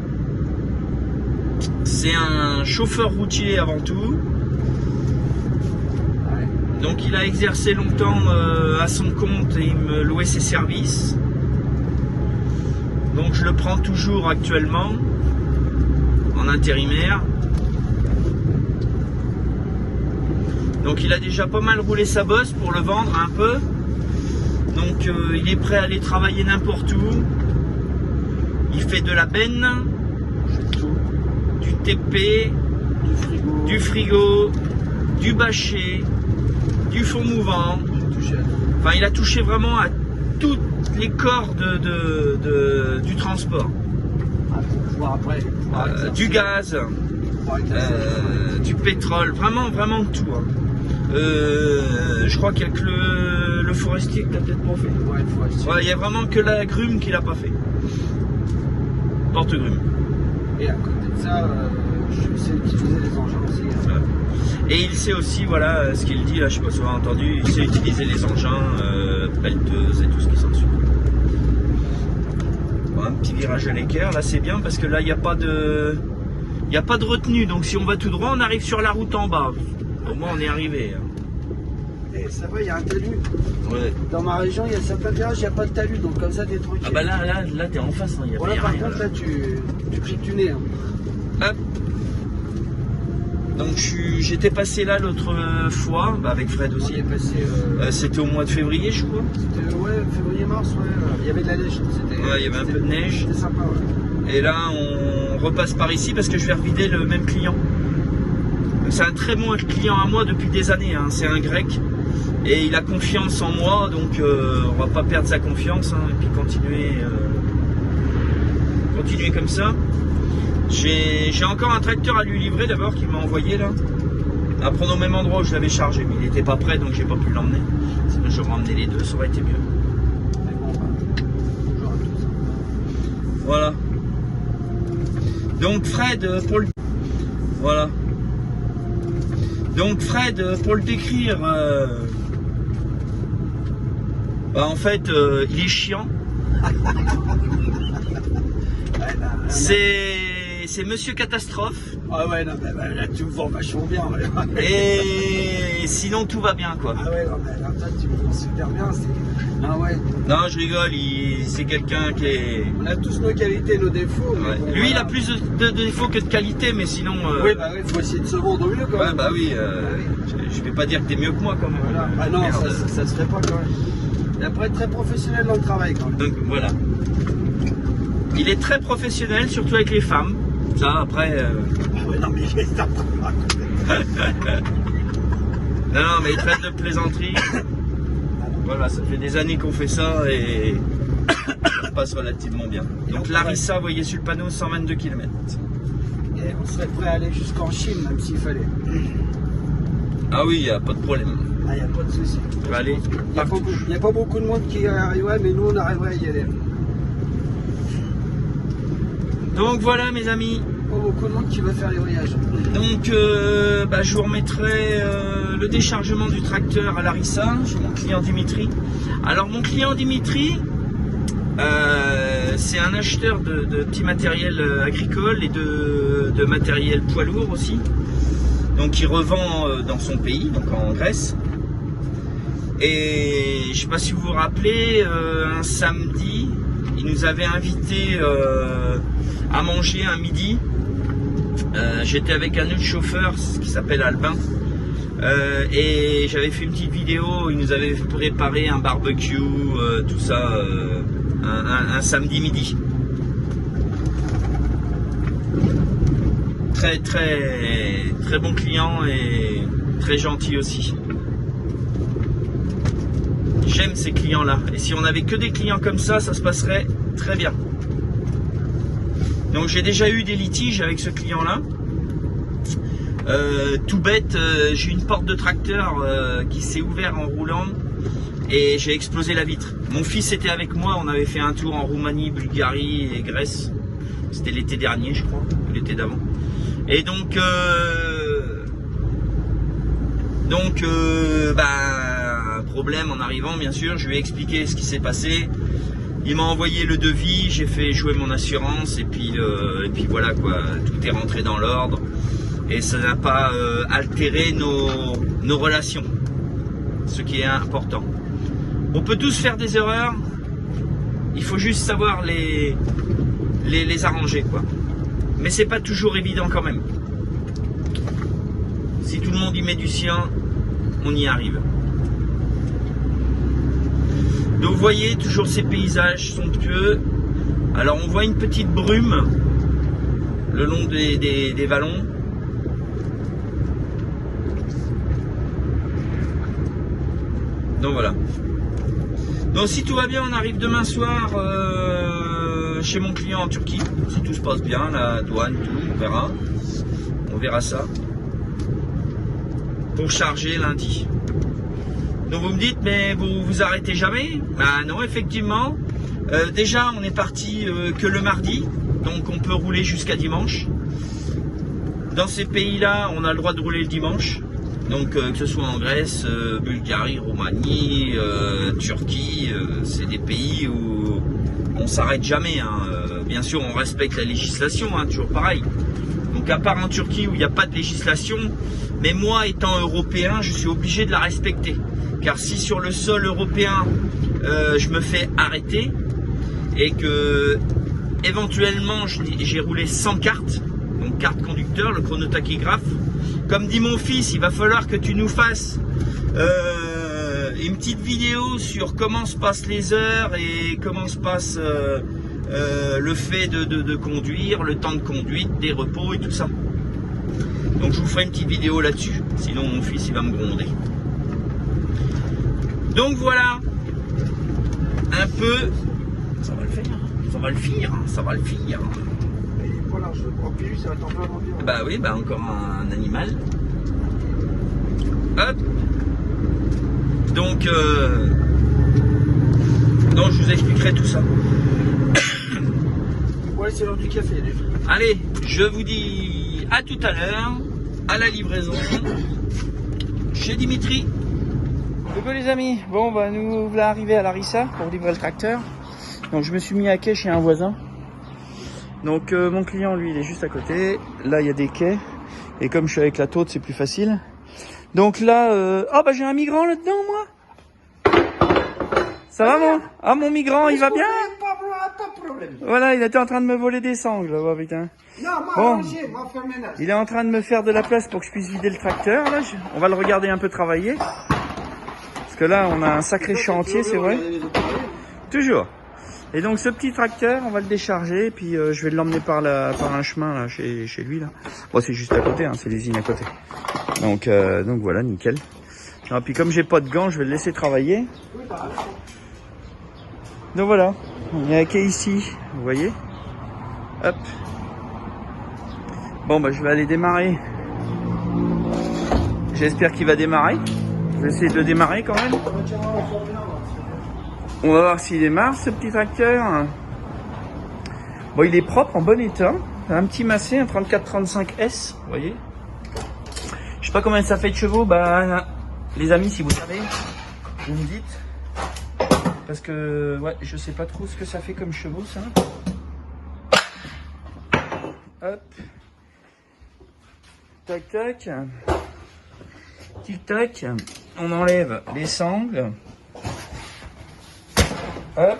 C'est un chauffeur routier avant tout. Ouais. Donc il a exercé longtemps à son compte et il me louait ses services. Donc je le prends toujours actuellement en intérimaire. Donc il a déjà pas mal roulé sa bosse pour le vendre un peu. Donc il est prêt à aller travailler n'importe où. Il fait de la benne, du TP, du frigo, du bâché, du fond mouvant. Enfin il a touché vraiment à toutes les corps du transport. Du gaz, du pétrole, vraiment tout. Hein. Je crois qu'il n'y a que le forestier que tu n'as peut-être pas fait. Ouais, le forestier. Ouais, il n'y a vraiment que la grume qu'il n'a pas fait. Porte-grume. Et à côté de ça, je sais utiliser les engins aussi. Hein. Ouais. Et il sait aussi, voilà, ce qu'il dit, là, je sais pas si vous avez entendu, il sait utiliser les engins, pelleteuses et tout ce qui s'ensuit. Bon, un petit virage à l'équerre, là c'est bien parce que là il n'y a pas de retenue, donc si on va tout droit, on arrive sur la route en bas. Au moins on est arrivé. Et ça va, il y a un talus. Ouais. Dans ma région, il y a certains virages, il n'y a pas de talus, donc comme ça t'es tranquille. Ah bah là t'es en face, hein, y a voilà, pas par rien. contre, là tu cliques du nez. Hein. Hop. Donc j'étais passé là l'autre fois, bah, avec Fred aussi. On est passé. C'était au mois de février, je crois. C'était février-mars, ouais. Il y avait de la neige. Ouais, il y avait un peu de neige. C'était sympa, ouais. Et là, on repasse par ici parce que je vais revider le même client. C'est un très bon client à moi depuis des années. Hein. C'est un grec et il a confiance en moi, donc on va pas perdre sa confiance hein, et puis continuer comme ça. J'ai encore un tracteur à lui livrer d'abord qu'il m'a envoyé là. À prendre au même endroit où je l'avais chargé, mais il n'était pas prêt donc j'ai pas pu l'emmener. Sinon j'aurais emmené les deux, ça aurait été mieux. Mais bon, bonjour à tous. Voilà. Donc Fred, voilà. Donc Fred, pour le décrire, bah en fait, il est chiant. C'est Monsieur Catastrophe. Ah ouais, non, mais là tu me vends vachement bien. Ouais. Et sinon tout va bien quoi. Ah ouais, non, mais là tu me vends super bien. Ah ouais. Non, je rigole, c'est quelqu'un qui est... On a tous nos qualités, nos défauts. Ouais. Bon, Lui, voilà. il a plus de défauts que de qualités, mais sinon... Oui, bah oui, faut essayer de se vendre au mieux quand même. Ouais, bah oui, je vais pas dire que t'es mieux que moi quand même. Voilà. Ah non, Merde. ça se fait pas quand même. Il faut être très professionnel dans le travail quand même. Donc voilà. Il est très professionnel, surtout avec les femmes. Ça, après... Ah ouais, non, mais il est en train de raconter. Non, mais il traite de plaisanterie. Voilà, ça fait des années qu'on fait ça et ça passe relativement bien. Donc Larissa, vous voyez sur le panneau, 122 km. Et on serait prêt à aller jusqu'en Chine, même s'il fallait. Ah oui, il n'y a pas de problème. Ah, il n'y a pas de souci. On va aller partout. Il n'y a pas beaucoup de monde qui arriverait, mais nous, on arriverait à y aller. Donc voilà mes amis. Pas beaucoup de monde qui veut faire les voyages. Donc je vous remettrai le déchargement du tracteur à Larissa, chez mon client Dimitri. Alors mon client Dimitri, c'est un acheteur de petits matériels agricoles et de matériel poids lourd aussi. Donc il revend dans son pays, donc en Grèce. Et je sais pas si vous vous rappelez, un samedi, il nous avait invités à manger un midi. J'étais avec un autre chauffeur qui s'appelle Albin. Et j'avais fait une petite vidéo, il nous avait préparé un barbecue, tout ça, un samedi midi. Très bon client et très gentil aussi. J'aime ces clients-là. Et si on avait que des clients comme ça se passerait très bien. Donc j'ai déjà eu des litiges avec ce client-là. Tout bête, j'ai une porte de tracteur qui s'est ouverte en roulant et j'ai explosé la vitre. Mon fils était avec moi, on avait fait un tour en Roumanie, Bulgarie et Grèce. C'était l'été dernier, je crois, ou l'été d'avant. Et donc, problème en arrivant, bien sûr, je lui ai expliqué ce qui s'est passé. Il m'a envoyé le devis, j'ai fait jouer mon assurance et puis voilà quoi, tout est rentré dans l'ordre et ça n'a pas altéré nos relations, ce qui est important. On peut tous faire des erreurs, il faut juste savoir les arranger quoi. Mais c'est pas toujours évident quand même. Si tout le monde y met du sien, on y arrive. Donc vous voyez toujours ces paysages somptueux. Alors on voit une petite brume le long des vallons. Donc voilà. Donc si tout va bien, on arrive demain soir chez mon client en Turquie. Si tout se passe bien, la douane, tout, on verra. On verra ça. Pour charger lundi. Donc vous me dites, mais vous vous arrêtez jamais? Ben non, effectivement. Déjà, on est parti que le mardi, donc on peut rouler jusqu'à dimanche. Dans ces pays-là, on a le droit de rouler le dimanche. Donc que ce soit en Grèce, Bulgarie, Roumanie, Turquie, c'est des pays où on s'arrête jamais. Hein. Bien sûr, on respecte la législation, hein, toujours pareil. Donc à part en Turquie où il n'y a pas de législation, mais moi étant européen, je suis obligé de la respecter. Car si sur le sol européen, je me fais arrêter et que éventuellement j'ai roulé sans carte, donc carte conducteur, le chronotachygraphe, comme dit mon fils, il va falloir que tu nous fasses une petite vidéo sur comment se passent les heures et comment se passe le fait de conduire, le temps de conduite, des repos et tout ça. Donc je vous ferai une petite vidéo là-dessus, sinon mon fils il va me gronder. Donc voilà, un peu, ça va le faire, ça va le faire, ça va le faire. Et voilà, je le prends plus, ça va t'en faire envie. Bah oui, bah encore un animal. Hop. Donc, je vous expliquerai tout ça. Ouais, c'est l'heure du café déjà. Allez, je vous dis à tout à l'heure, à la livraison, chez Dimitri. Coucou les amis, bon bah nous voilà arrivés à Larissa pour livrer le tracteur. Donc je me suis mis à quai chez un voisin. Donc mon client lui il est juste à côté. Là il y a des quais. Et comme je suis avec la tôte c'est plus facile. Donc là, oh bah j'ai un migrant là-dedans moi. Ça va mon migrant il va bien? Pas de problème. Voilà, il était en train de me voler des sangles là, putain. Non, moi Bon. ranger, moi faire ménage. Il est en train de me faire de la place pour que je puisse vider le tracteur là. On va le regarder un peu travailler. Parce que là on a un sacré chantier c'est vrai. Toujours. Et donc ce petit tracteur, on va le décharger, et puis je vais l'emmener par un chemin là, chez lui là. Bon c'est juste à côté, hein, c'est l'usine à côté. Donc voilà, nickel. Et puis comme j'ai pas de gants, je vais le laisser travailler. Donc voilà, on est à quai ici, vous voyez. Hop. Bon bah je vais aller démarrer. J'espère qu'il va démarrer. Je vais essayer de le démarrer quand même. On va voir s'il démarre ce petit tracteur. Bon, il est propre, en bon état. Un petit Massey, un 3435S, vous voyez. Je sais pas combien ça fait de chevaux. Bah, les amis, si vous savez, vous me dites. Parce que ouais, je sais pas trop ce que ça fait comme chevaux ça. Hop. Tac tac. Tic tac. On enlève les sangles. Hop.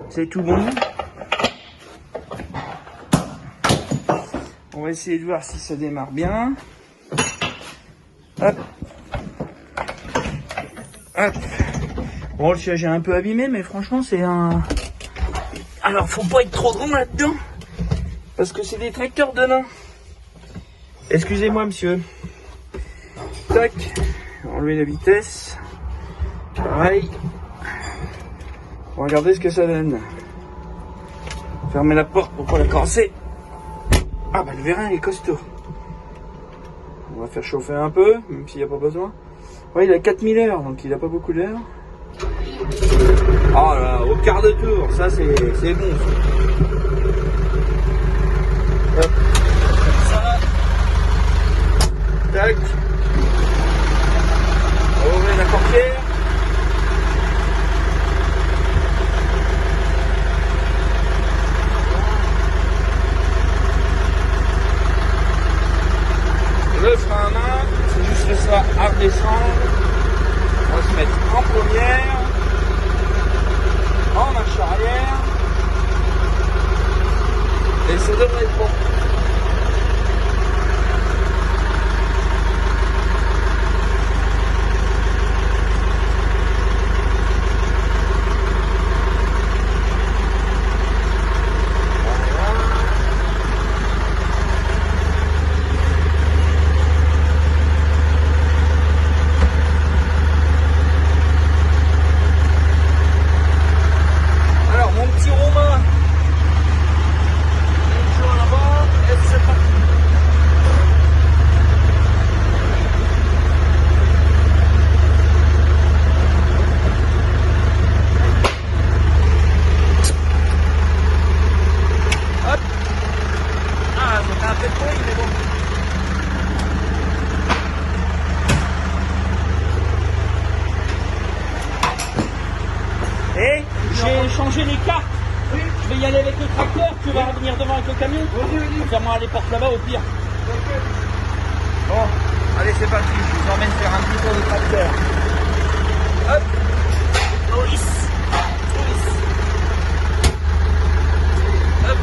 C'est tout bon. On va essayer de voir si ça démarre bien. Hop. Hop. Bon, le siège est un peu abîmé, mais franchement, c'est un... Alors, faut pas être trop grand là-dedans, parce que c'est des tracteurs de nains. Excusez-moi, monsieur. Tac. Enlever la vitesse. Pareil. On va regarder ce que ça donne. Fermer la porte pour pas la casser. Ah bah le vérin il est costaud. On va faire chauffer un peu, même s'il n'y a pas besoin. Ouais, il a 4000 heures, donc il a pas beaucoup d'heures. Oh là, au quart de tour, ça c'est bon. Hop. Ça. Tac. On va ouvrir la portière. Le frein à main, c'est juste ça à redescendre. On va se mettre en première, en marche arrière, et ça devrait être bon. Et j'ai changé les cartes. Oui. Je vais y aller avec le tracteur. Tu vas revenir devant avec le camion. Ferme-moi les portes là-bas au pire. Okay. Bon, allez c'est parti. Je vous emmène faire un petit tour de tracteur. Hop. Loïs. Hop.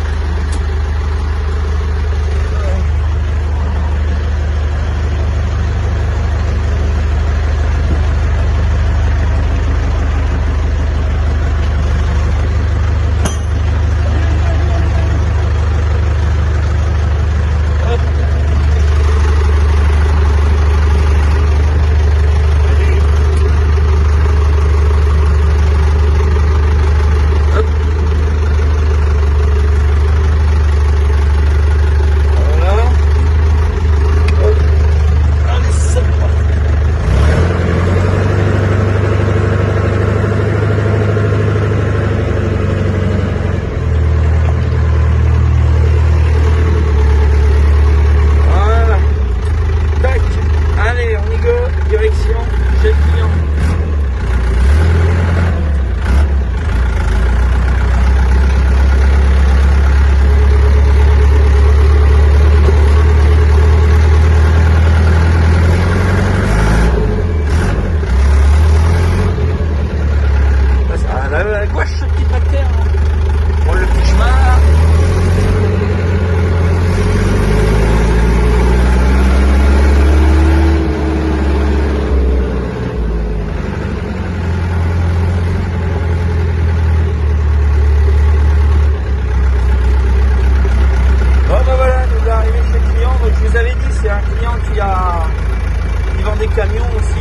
camion aussi.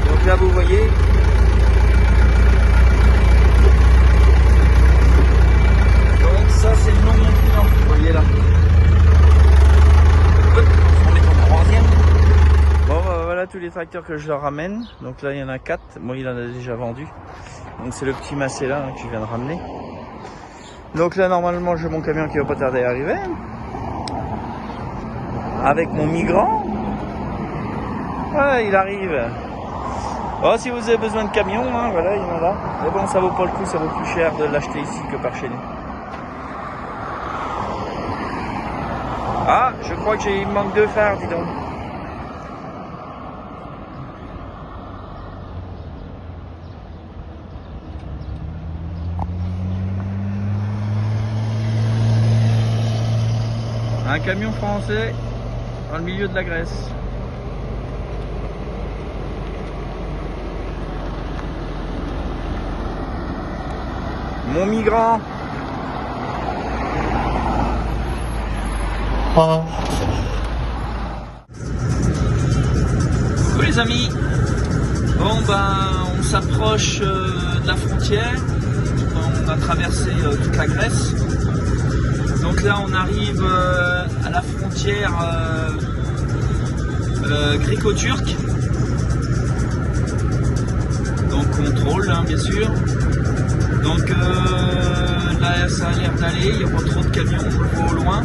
Donc là vous voyez. Donc ça c'est le nom de mon client, vous voyez là. On est en troisième. Bon voilà tous les tracteurs que je leur ramène. Donc là il y en a 4. Moi il en a déjà vendu. Donc c'est le petit Massé là que je viens de ramener. Donc là normalement j'ai mon camion qui va pas tarder à arriver. Avec mon migrant. Ouais, il arrive. Oh, si vous avez besoin de camion, hein, voilà, il y en a là. Mais bon, ça vaut pas le coup, ça vaut plus cher de l'acheter ici que par chez nous. Ah, je crois que il me manque 2 phares, dis donc. Un camion français dans le milieu de la Grèce. Mon migrant. Coucou les amis. Bon on s'approche de la frontière. On a traversé toute la Grèce. Donc là on arrive à la frontière gréco-turque. Donc contrôle hein, bien sûr. Donc là ça a l'air d'aller, il n'y a pas trop de camions, on le voit au loin.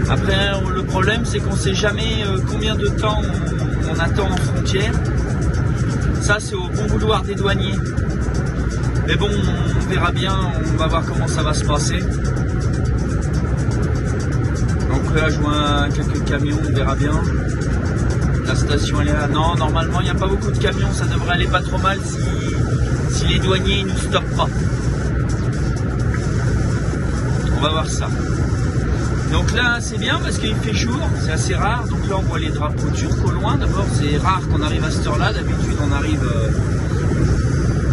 Après le problème c'est qu'on ne sait jamais combien de temps on attend en frontière. Ça c'est au bon vouloir des douaniers. Mais bon on verra bien, on va voir comment ça va se passer. Donc là je vois quelques camions, on verra bien. La station elle est là. Non normalement il n'y a pas beaucoup de camions, ça devrait aller pas trop mal si les douaniers ne nous stoppent pas. On va voir ça. Donc là c'est bien parce qu'il fait jour, c'est assez rare. Donc là on voit les drapeaux turcs au loin. D'abord c'est rare qu'on arrive à cette heure là. D'habitude on arrive,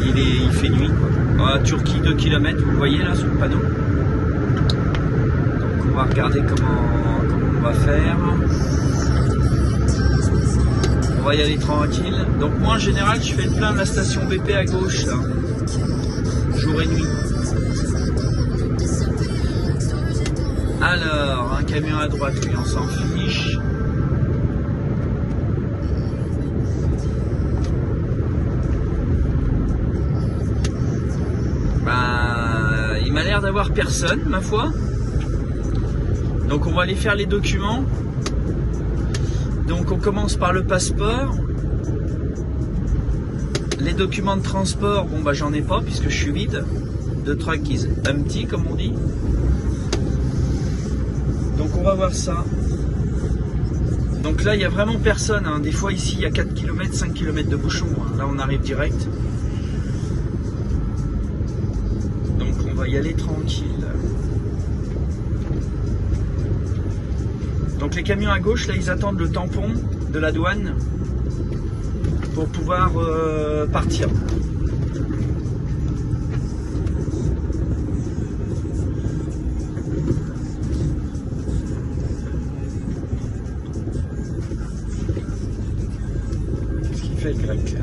il fait nuit quoi. Voilà, Turquie 2 km, vous le voyez là sur le panneau. Donc on va regarder comment on va faire. On va y aller tranquille. Donc moi en général je fais le plein de la station BP à gauche là. Jour et nuit. Alors, un camion à droite, lui on s'en fiche. Il m'a l'air d'avoir personne ma foi. Donc on va aller faire les documents. Donc on commence par le passeport. Les documents de transport, bon bah j'en ai pas puisque je suis vide. The truck is empty comme on dit. Donc on va voir ça. Donc là il n'y a vraiment personne. Hein. Des fois ici il y a 4 km, 5 km de bouchon. Hein. Là on arrive direct. Donc on va y aller tranquille. Donc les camions à gauche, là, ils attendent le tampon de la douane pour pouvoir partir. Qu'est-ce qu'il fait le grec là?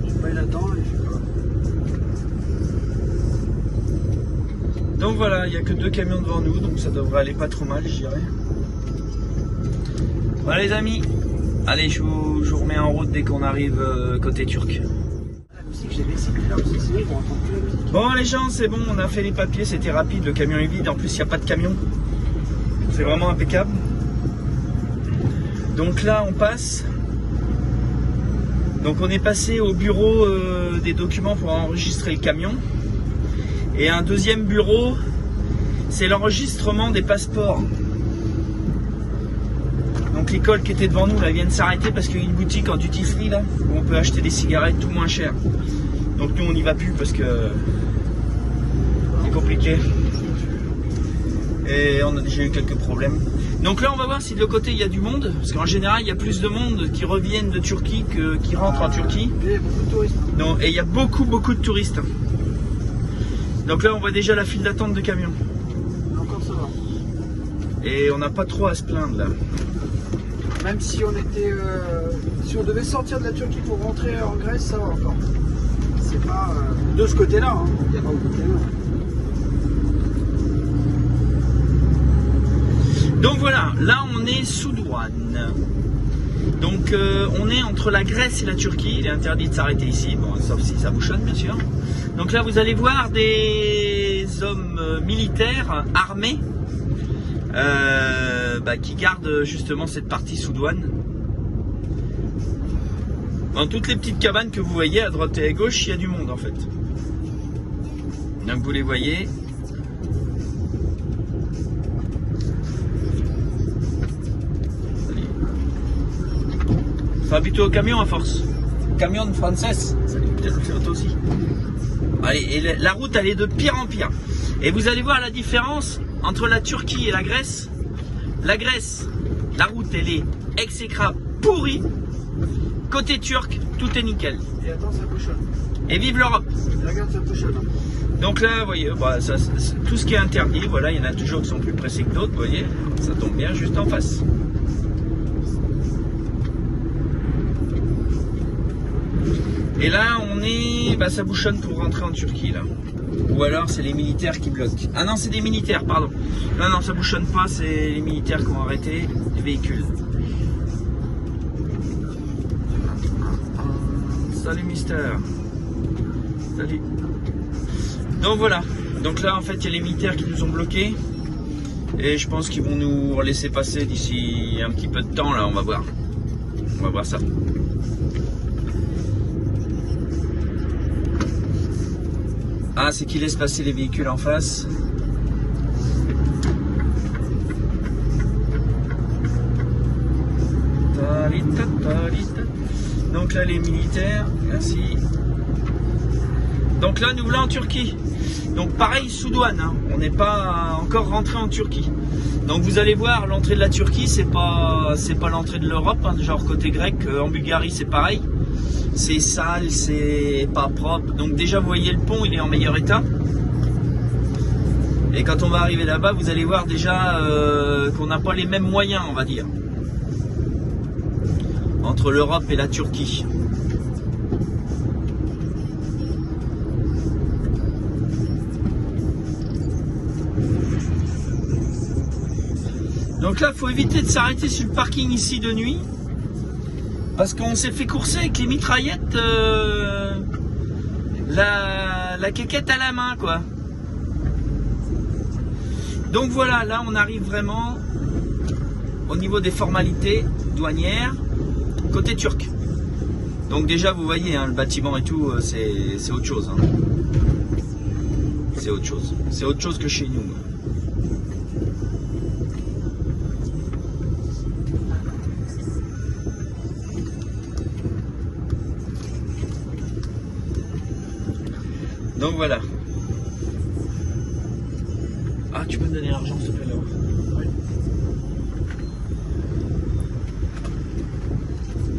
Je sais pas, il attend, je sais pas. Donc voilà, il n'y a que 2 camions devant nous, donc ça devrait aller pas trop mal, je dirais. Voilà les amis, allez, je vous remets en route dès qu'on arrive côté turc. La musique, j'ai laissé plus là, parce que sinon ils vont entendre plus la musique. Bon les gens, c'est bon, on a fait les papiers, c'était rapide, le camion est vide, en plus il n'y a pas de camion. C'est vraiment impeccable. Donc là on passe. Donc on est passé au bureau des documents pour enregistrer le camion. Et un deuxième bureau, c'est l'enregistrement des passeports. Donc l'école qui était devant nous, là, vient de s'arrêter parce qu'il y a une boutique en duty free là, où on peut acheter des cigarettes tout moins cher. Donc nous on n'y va plus parce que c'est compliqué. Et j'ai eu quelques problèmes. Donc là on va voir si de l'autre côté il y a du monde, parce qu'en général il y a plus de monde qui reviennent de Turquie que qui rentrent en Turquie. Il y a beaucoup de touristes. Non, et il y a beaucoup de touristes. Donc là on voit déjà la file d'attente de camions. Encore ça va. Et on n'a pas trop à se plaindre là. Même si on était, si on devait sortir de la Turquie pour rentrer en Grèce, ça va encore. C'est pas de ce côté-là, hein. Il n'y a pas beaucoup de camions. Donc voilà, là on est sous douane. Donc on est entre la Grèce et la Turquie. Il est interdit de s'arrêter ici, bon, sauf si ça bouchonne bien sûr. Donc là vous allez voir des hommes militaires armés qui gardent justement cette partie sous douane. Dans toutes les petites cabanes que vous voyez à droite et à gauche, il y a du monde en fait. Donc vous les voyez. Faut habituer au camion à force. Camion de Frances. Salut, toi aussi. Allez, et la route elle est de pire en pire. Et vous allez voir la différence entre la Turquie et la Grèce. La Grèce, la route elle est exécrable, pourrie. Côté turc, tout est nickel. Et attends, ça bouchonne. Et vive l'Europe. Regarde, ça bouchonne. Donc là, vous voyez, bah, ça, tout ce qui est interdit, voilà, il y en a toujours qui sont plus pressés que d'autres, vous voyez. Ça tombe bien juste en face. Et là, on est... Bah, ça bouchonne pour rentrer en Turquie, là. Ou alors, c'est les militaires qui bloquent. Ah non, c'est des militaires, pardon. Non, non, ça bouchonne pas, c'est les militaires qui ont arrêté les véhicules. Salut, Mister. Salut. Donc, voilà. Donc là, en fait, il y a les militaires qui nous ont bloqués. Et je pense qu'ils vont nous laisser passer d'ici un petit peu de temps, là, on va voir. On va voir ça. Ah, c'est qu'ils laissent passer les véhicules en face. Donc là, les militaires, merci. Donc là, nous voilà en Turquie. Donc pareil, sous douane, hein. On n'est pas encore rentré en Turquie. Donc vous allez voir, l'entrée de la Turquie, c'est pas l'entrée de l'Europe, hein. Genre côté grec, en Bulgarie, c'est pareil. C'est sale, c'est pas propre. Donc déjà, vous voyez le pont, il est en meilleur état. Et quand on va arriver là-bas, vous allez voir déjà qu'on n'a pas les mêmes moyens, on va dire, entre l'Europe et la Turquie. Donc là, il faut éviter de s'arrêter sur le parking ici de nuit. Parce qu'on s'est fait courser avec les mitraillettes, la quéquette à la main, quoi. Donc voilà, là on arrive vraiment au niveau des formalités douanières côté turc. Donc déjà vous voyez, hein, le bâtiment et tout, c'est autre chose. Hein. C'est autre chose. C'est autre chose que chez nous. Donc voilà. Ah, tu peux me donner l'argent s'il te plaît là. Oui.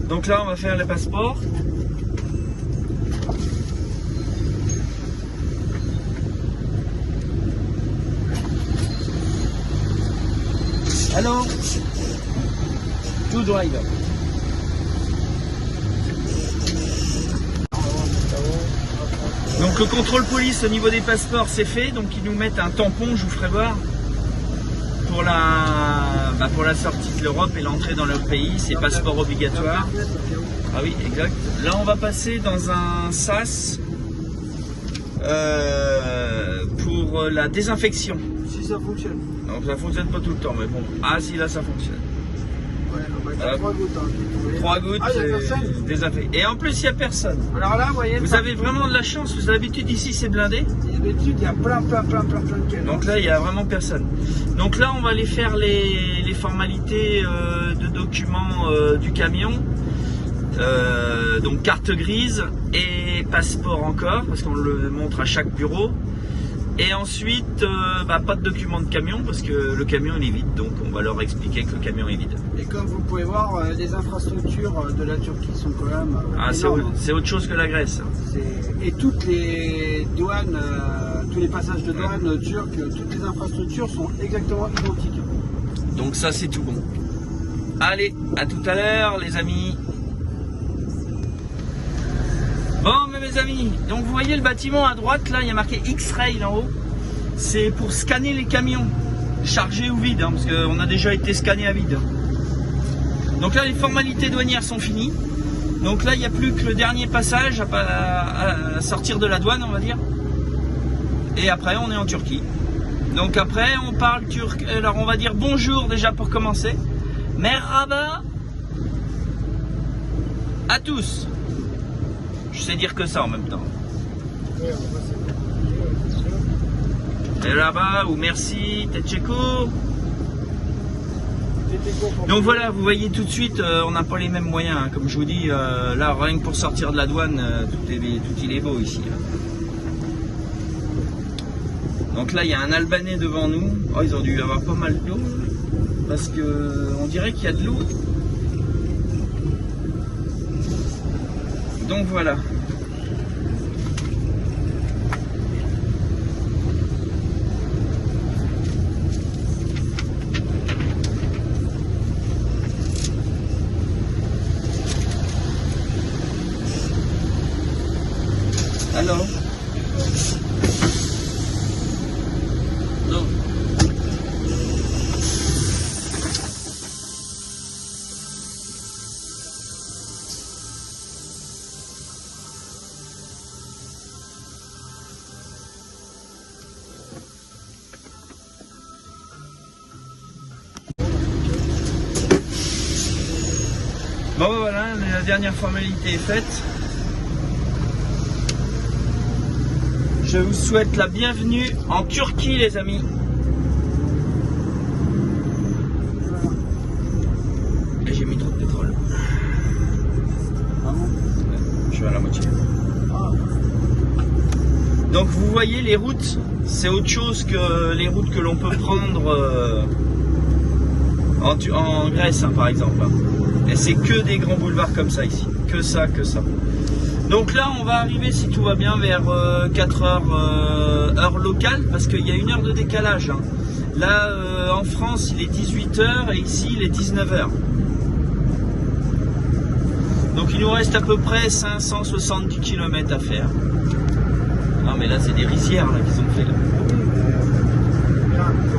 Donc là, on va faire les passeports. Alors, to driver. Donc le contrôle police au niveau des passeports c'est fait, donc ils nous mettent un tampon, je vous ferai voir, pour la sortie de l'Europe et l'entrée dans leur pays, c'est passeport obligatoire. Ah oui, exact. Là on va passer dans un sas pour la désinfection. Si ça fonctionne. Donc ça fonctionne pas tout le temps, mais bon. Ah si, là ça fonctionne. Ouais, 3 gouttes. Hein. 3 gouttes, ah, désinfecté. Et en plus, il n'y a personne. Alors là, vous avez vraiment de la chance, parce que d'habitude ici c'est blindé. D'habitude, il y a plein de quais. Donc là, il n'y a vraiment personne. Donc là, on va aller faire les formalités de documents du camion. Donc carte grise et passeport encore, parce qu'on le montre à chaque bureau. Et ensuite, pas de document de camion parce que le camion il est vide, donc on va leur expliquer que le camion est vide. Et comme vous pouvez voir, les infrastructures de la Turquie sont quand même c'est autre chose que la Grèce. Et toutes les douanes, tous les passages de douane turcs, toutes les infrastructures sont exactement identiques. Donc ça c'est tout bon. Allez, à tout à l'heure les amis. Bon, mais mes amis, donc vous voyez le bâtiment à droite, là, il y a marqué X-Rail en haut. C'est pour scanner les camions, chargés ou vides, hein, parce qu'on a déjà été scanné à vide. Donc là, les formalités douanières sont finies. Donc là, il n'y a plus que le dernier passage à sortir de la douane, on va dire. Et après, on est en Turquie. Donc après, on parle turc. Alors, on va dire bonjour déjà pour commencer. Merhaba à tous. Je sais dire que ça en même temps. Et là-bas, ou merci, Tetcheko. Donc voilà, vous voyez tout de suite, on n'a pas les mêmes moyens. Hein. Comme je vous dis, là, rien que pour sortir de la douane, tout il est beau ici. Hein. Donc là, il y a un Albanais devant nous. Oh, ils ont dû avoir pas mal d'eau. Parce que on dirait qu'il y a de l'eau. Donc voilà. Alors, non. Bon voilà, la dernière formalité est faite. Je vous souhaite la bienvenue en Turquie, les amis. Et j'ai mis trop de pétrole. Je suis à la moitié. Donc vous voyez, les routes, c'est autre chose que les routes que l'on peut prendre en Grèce, hein, par exemple. Et c'est que des grands boulevards comme ça ici. Que ça, que ça. Donc là, on va arriver, si tout va bien, vers 4 heures heure locale, parce qu'il y a 1 heure de décalage. Hein. Là, en France, il est 18 h et ici, il est 19 h. Donc il nous reste à peu près 570 km à faire. Non, mais là, c'est des rizières là, qu'ils ont fait. Là.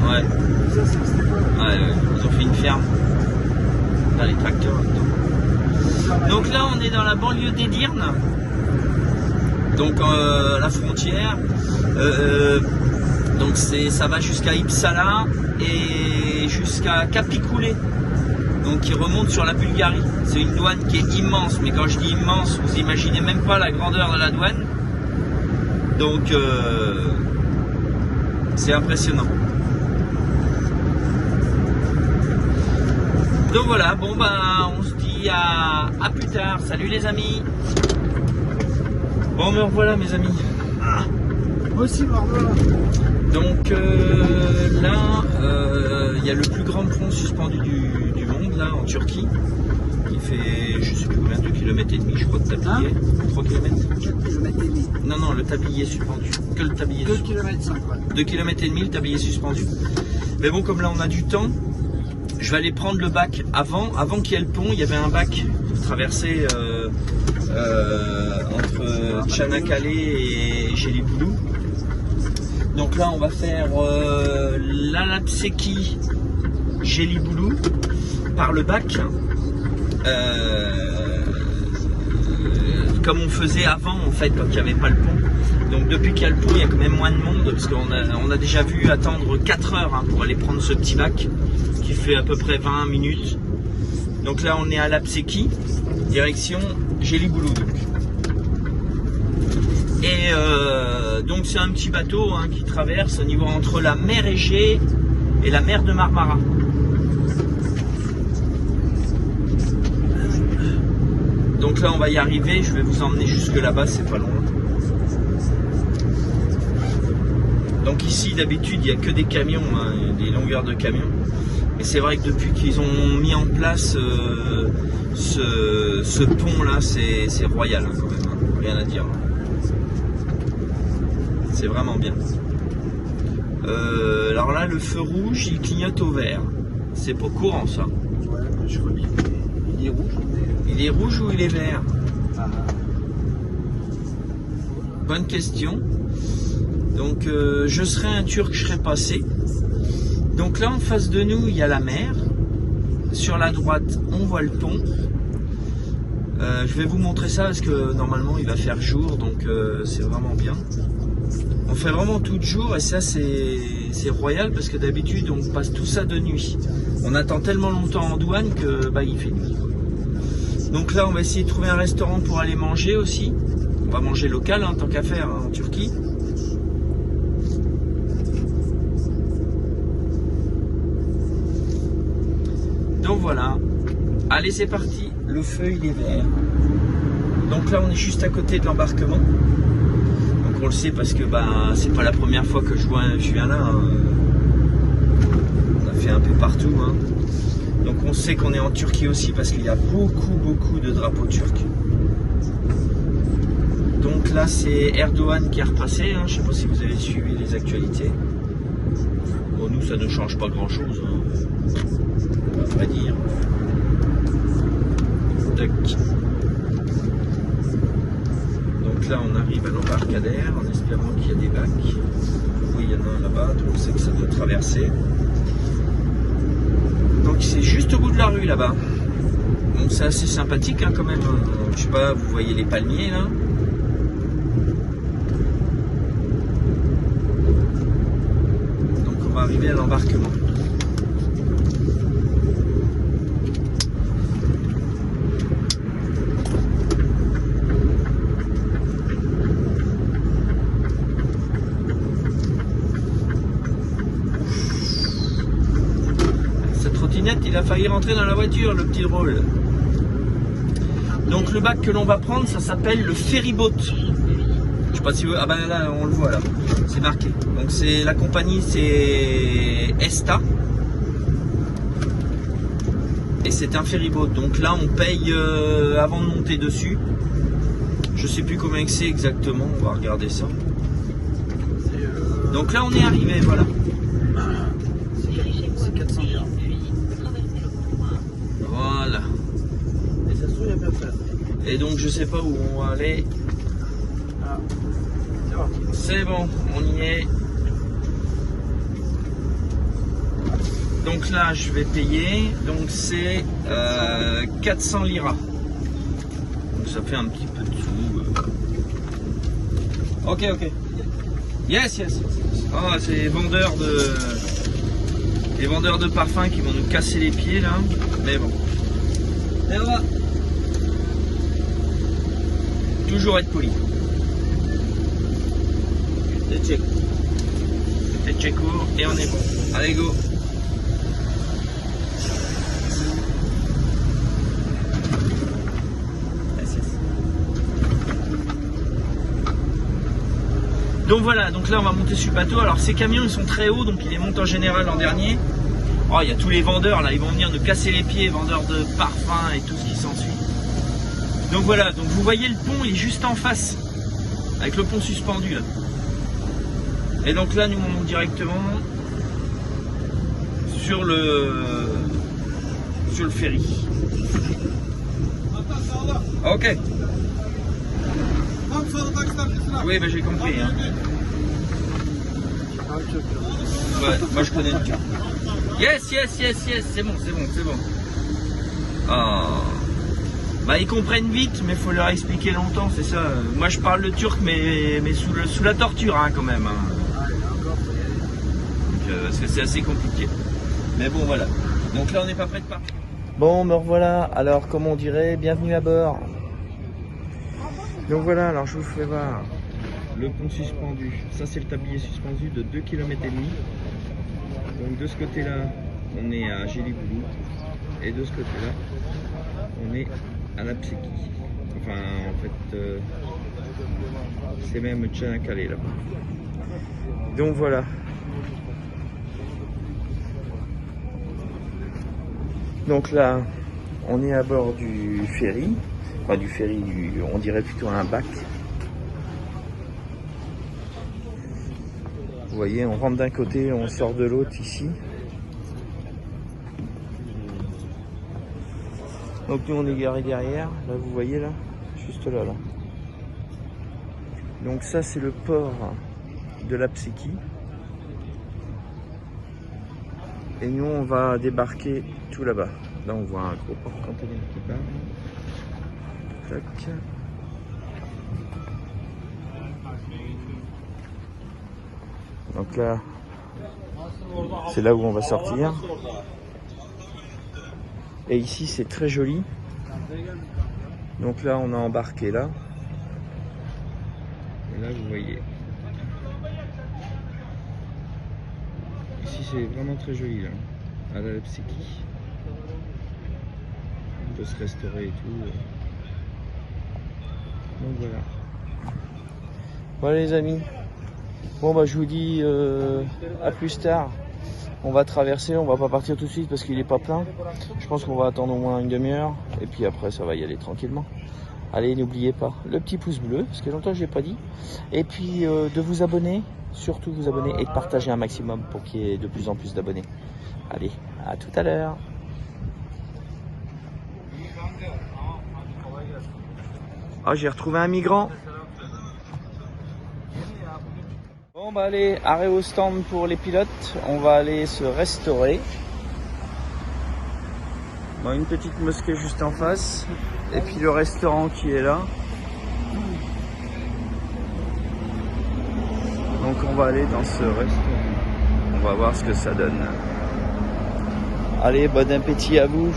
Ouais. Ouais, ils ont fait une ferme. Là, les tracteurs là-dedans. Donc là, on est dans la banlieue d'Edirne. Donc la frontière, donc ça va jusqu'à Uppsala et jusqu'à Kapikoulé, donc qui remonte sur la Bulgarie. C'est une douane qui est immense, mais quand je dis immense, vous imaginez même pas la grandeur de la douane. Donc c'est impressionnant. Donc voilà, bon bah on se dit à plus tard. Salut les amis. Bon, me revoilà mes amis. Moi aussi, me revoilà. Donc là, il y a le plus grand pont suspendu du monde, là, en Turquie, qui fait, je sais plus combien, 2,5 km, je crois, de tablier. 3 km. 4 km et demi. Non, le tablier suspendu. Que le tablier 2 km 5, ouais. 2 km et demi, le tablier suspendu. Mais bon, comme là, on a du temps, je vais aller prendre le bac. Avant qu'il y ait le pont, il y avait un bac pour traverser entre Çanakkale et Gelibolu. Donc là, on va faire l'Alapseki Gelibolu par le bac, comme on faisait avant en fait, quand il n'y avait pas le pont. Donc depuis qu'il y a le pont, il y a quand même moins de monde, parce qu'on a déjà vu attendre 4 heures hein, pour aller prendre ce petit bac qui fait à peu près 20 minutes. Donc là, on est à Lapseki, direction Gelibolu. Et donc c'est un petit bateau hein, qui traverse au niveau entre la mer Égée et la mer de Marmara. Donc là on va y arriver, je vais vous emmener jusque là-bas, c'est pas loin. Donc ici d'habitude il n'y a que des camions, hein, des longueurs de camions. Et c'est vrai que depuis qu'ils ont mis en place ce pont là, c'est royal hein, quand même, hein, rien à dire. C'est vraiment bien. Alors là, le feu rouge, il clignote au vert. C'est pas courant, ça. Ouais, je crois qu'il est rouge. Il est rouge ou il est vert? Bonne question. Donc, je serais un Turc, je serais passé. Donc là, en face de nous, il y a la mer. Sur la droite, on voit le pont. Je vais vous montrer ça parce que normalement, il va faire jour, donc c'est vraiment bien. On fait vraiment tout de jour et ça c'est royal parce que d'habitude on passe tout ça de nuit. On attend tellement longtemps en douane que bah il fait nuit. Donc là on va essayer de trouver un restaurant pour aller manger aussi. On va manger local, hein, tant qu'à faire, hein, en Turquie. Donc voilà. Allez, c'est parti. Le feu, il est vert. Donc là, on est juste à côté de l'embarquement. Donc on le sait parce que bah, c'est pas la première fois que je viens là. Hein. On a fait un peu partout. Hein. Donc on sait qu'on est en Turquie aussi parce qu'il y a beaucoup de drapeaux turcs. Donc là, c'est Erdogan qui est repassé. Hein. Je sais pas si vous avez suivi les actualités. Bon, nous, ça ne change pas grand-chose. Hein. On va dire. Tac. Donc là, on arrive à l'embarcadère en espérant qu'il y a des bacs. Oui, il y en a un là-bas, donc on sait que ça doit traverser. Donc c'est juste au bout de la rue là-bas. Bon, c'est assez sympathique hein, quand même. Je sais pas, vous voyez les palmiers là. Donc on va arriver à l'embarquement. Il a failli rentrer dans la voiture, le petit drôle. Donc le bac que l'on va prendre, ça s'appelle le ferryboat. Je sais pas si vous... Ah ben là, on le voit là. C'est marqué. Donc c'est la compagnie, c'est Esta. Et c'est un ferryboat. Donc là, on paye avant de monter dessus. Je sais plus combien c'est exactement. On va regarder ça. Donc là, on est arrivé, voilà. C'est 400 €. Voilà. Et ça se trouve, il y a personne. Et donc je sais pas où on va aller. Ah. C'est parti. C'est bon, on y est. Donc là je vais payer. Donc c'est 400 liras. Donc ça fait un petit peu de sous. Ok. Yes. Ah, c'est les vendeurs de parfums qui vont nous casser les pieds là. Mais bon. Et on va toujours être poli. C'est tchéco et on est bon. Allez go. Donc voilà, donc là on va monter sur le bateau. Alors ces camions ils sont très hauts, donc ils les montent en général en dernier. Oh, il y a tous les vendeurs là, ils vont venir nous casser les pieds, vendeurs de parfums et tout ce qui s'ensuit. Donc voilà, donc vous voyez le pont, il est juste en face, avec le pont suspendu là. Et donc là, nous on monte directement sur le ferry. Ok. Oui, ben j'ai compris. Hein. Ouais, moi je connais le turc. Yes, c'est bon. Oh. Bah ils comprennent vite, mais il faut leur expliquer longtemps, c'est ça. Moi je parle le turc, mais sous la torture hein, quand même. Hein. Donc, parce que c'est assez compliqué. Mais bon voilà. Donc là on n'est pas prêt de partir. Bon me revoilà, alors comme on dirait, bienvenue à bord. Donc voilà, alors je vous fais voir le pont suspendu. Ça c'est le tablier suspendu de 2,5 km. Donc de ce côté-là, on est à Gelibolu. Et de ce côté-là, on est à la Pseki. Enfin, en fait, c'est même Tchanakkale là-bas. Donc voilà. Donc là, on est à bord du ferry. Enfin, du ferry, on dirait plutôt un bac. Vous voyez, on rentre d'un côté, on sort de l'autre ici. Donc nous on est garé derrière, là vous voyez là, juste là. Donc ça c'est le port de la Pseki. Et nous on va débarquer tout là-bas. Là on voit un gros porte-conteneurs qui part. Tac. Donc là, c'est là où on va sortir. Et ici, c'est très joli. Donc là, on a embarqué là. Et là, vous voyez. Ici, c'est vraiment très joli, là. À la Lepseki. On peut se restaurer et tout. Donc voilà. Voilà les amis. Bon bah je vous dis à plus tard. On va traverser, on va pas partir tout de suite parce qu'il est pas plein. Je pense qu'on va attendre au moins une demi-heure. Et puis après ça va y aller tranquillement. Allez, n'oubliez pas le petit pouce bleu, parce que longtemps je l'ai pas dit. Et puis de vous abonner, surtout vous abonner et de partager un maximum pour qu'il y ait de plus en plus d'abonnés. Allez, à tout à l'heure. Ah, j'ai retrouvé un migrant. Bon bah allez, arrêt au stand pour les pilotes. On va aller se restaurer. Bon, une petite mosquée juste en face. Et puis le restaurant qui est là. Donc on va aller dans ce restaurant. On va voir ce que ça donne. Allez, bon appétit à vous.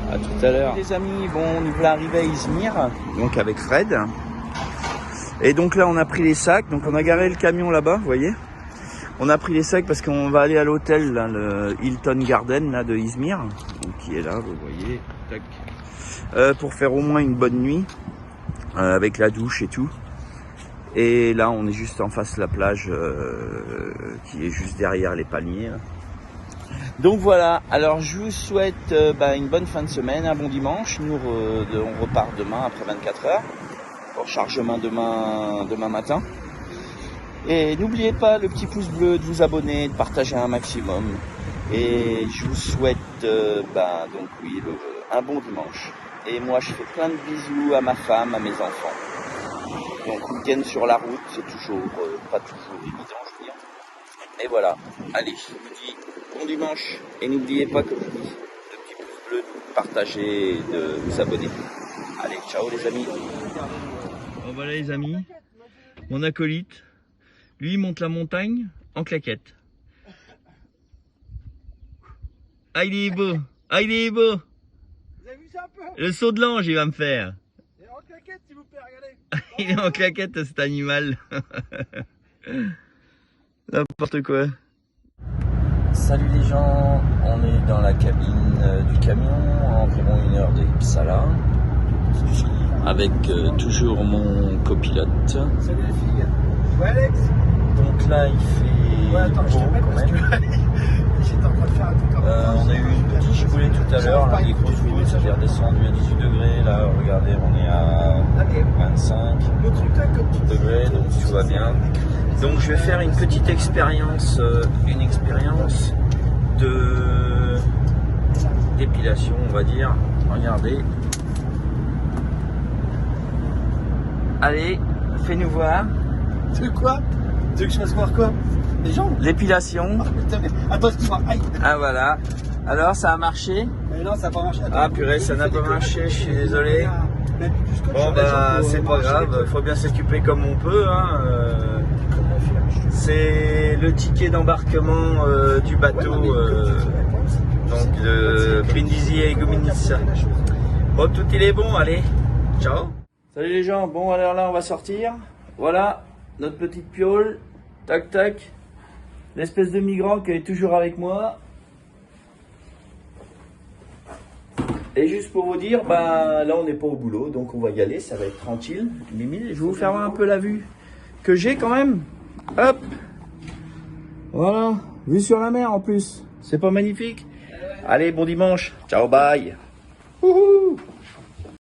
À tout à l'heure. Les amis, bon, on va arriver à Izmir, donc avec Fred. Et donc là, on a pris les sacs. Donc on a garé le camion là-bas, vous voyez. On a pris les sacs parce qu'on va aller à l'hôtel, là, le Hilton Garden là, de Izmir. Donc qui est là, vous voyez. Tac. Pour faire au moins une bonne nuit. Avec la douche et tout. Et là, on est juste en face de la plage qui est juste derrière les palmiers. Là. Donc voilà, alors je vous souhaite une bonne fin de semaine, un bon dimanche. Nous, on repart demain après 24 heures. Pour chargement demain matin. Et n'oubliez pas le petit pouce bleu, de vous abonner, de partager un maximum. Et je vous souhaite un bon dimanche. Et moi, je fais plein de bisous à ma femme, à mes enfants. Donc week-end sur la route, c'est toujours pas toujours évident, je veux dire. Et voilà, allez, je vous dis bon dimanche. Et n'oubliez pas, comme je vous dis, le petit pouce bleu, de partager et de vous abonner. Allez, ciao les amis. Bon voilà les amis, mon acolyte, lui il monte la montagne en claquette. Ah il est beau, ah il est beau. Vous avez vu ça un peu? Le saut de l'ange il va me faire. Il est en claquette s'il vous plaît, regardez. Il est en claquette cet animal. N'importe quoi. Salut les gens, on est dans la cabine du camion, à environ 1 heure de Uppsala. Avec toujours mon copilote. Salut les filles. Ouais Alex. Donc là il fait attends, beau je te remets quand parce même. que j'étais en train de faire un truc On a eu une petite giboulée tout à l'heure, là, les grosses fouilles, c'était redescendu à 18 degrés. Là regardez, on est à 25 degrés, donc tout va bien. Donc je vais faire une petite expérience, de d'épilation on va dire. Regardez. Allez, fais-nous voir. Tu veux quoi? Tu veux que je fasse voir quoi? Les jambes? L'épilation. Ah, putain, mais... Attends, excuse-moi. Aïe. Ah voilà. Alors ça a marché? Mais non, ça n'a pas marché. Attends, Ah purée, ça n'a pas marché, je suis désolé. Bon bah c'est pas grave, faut bien s'occuper comme on peut. Hein. C'est le ticket d'embarquement du bateau donc de Brindisi et Igoumenitsa. Bon, tout il est bon, allez, ciao. Salut les gens, bon alors là on va sortir. Voilà, notre petite piole, tac tac. L'espèce de migrant qui est toujours avec moi. Et juste pour vous dire, là on n'est pas au boulot, donc on va y aller, ça va être tranquille. Mimi, je vais vous faire un peu la vue que j'ai quand même. Hop, voilà, vue sur la mer en plus. C'est pas magnifique? Allez, bon dimanche, ciao, bye. Wouhou.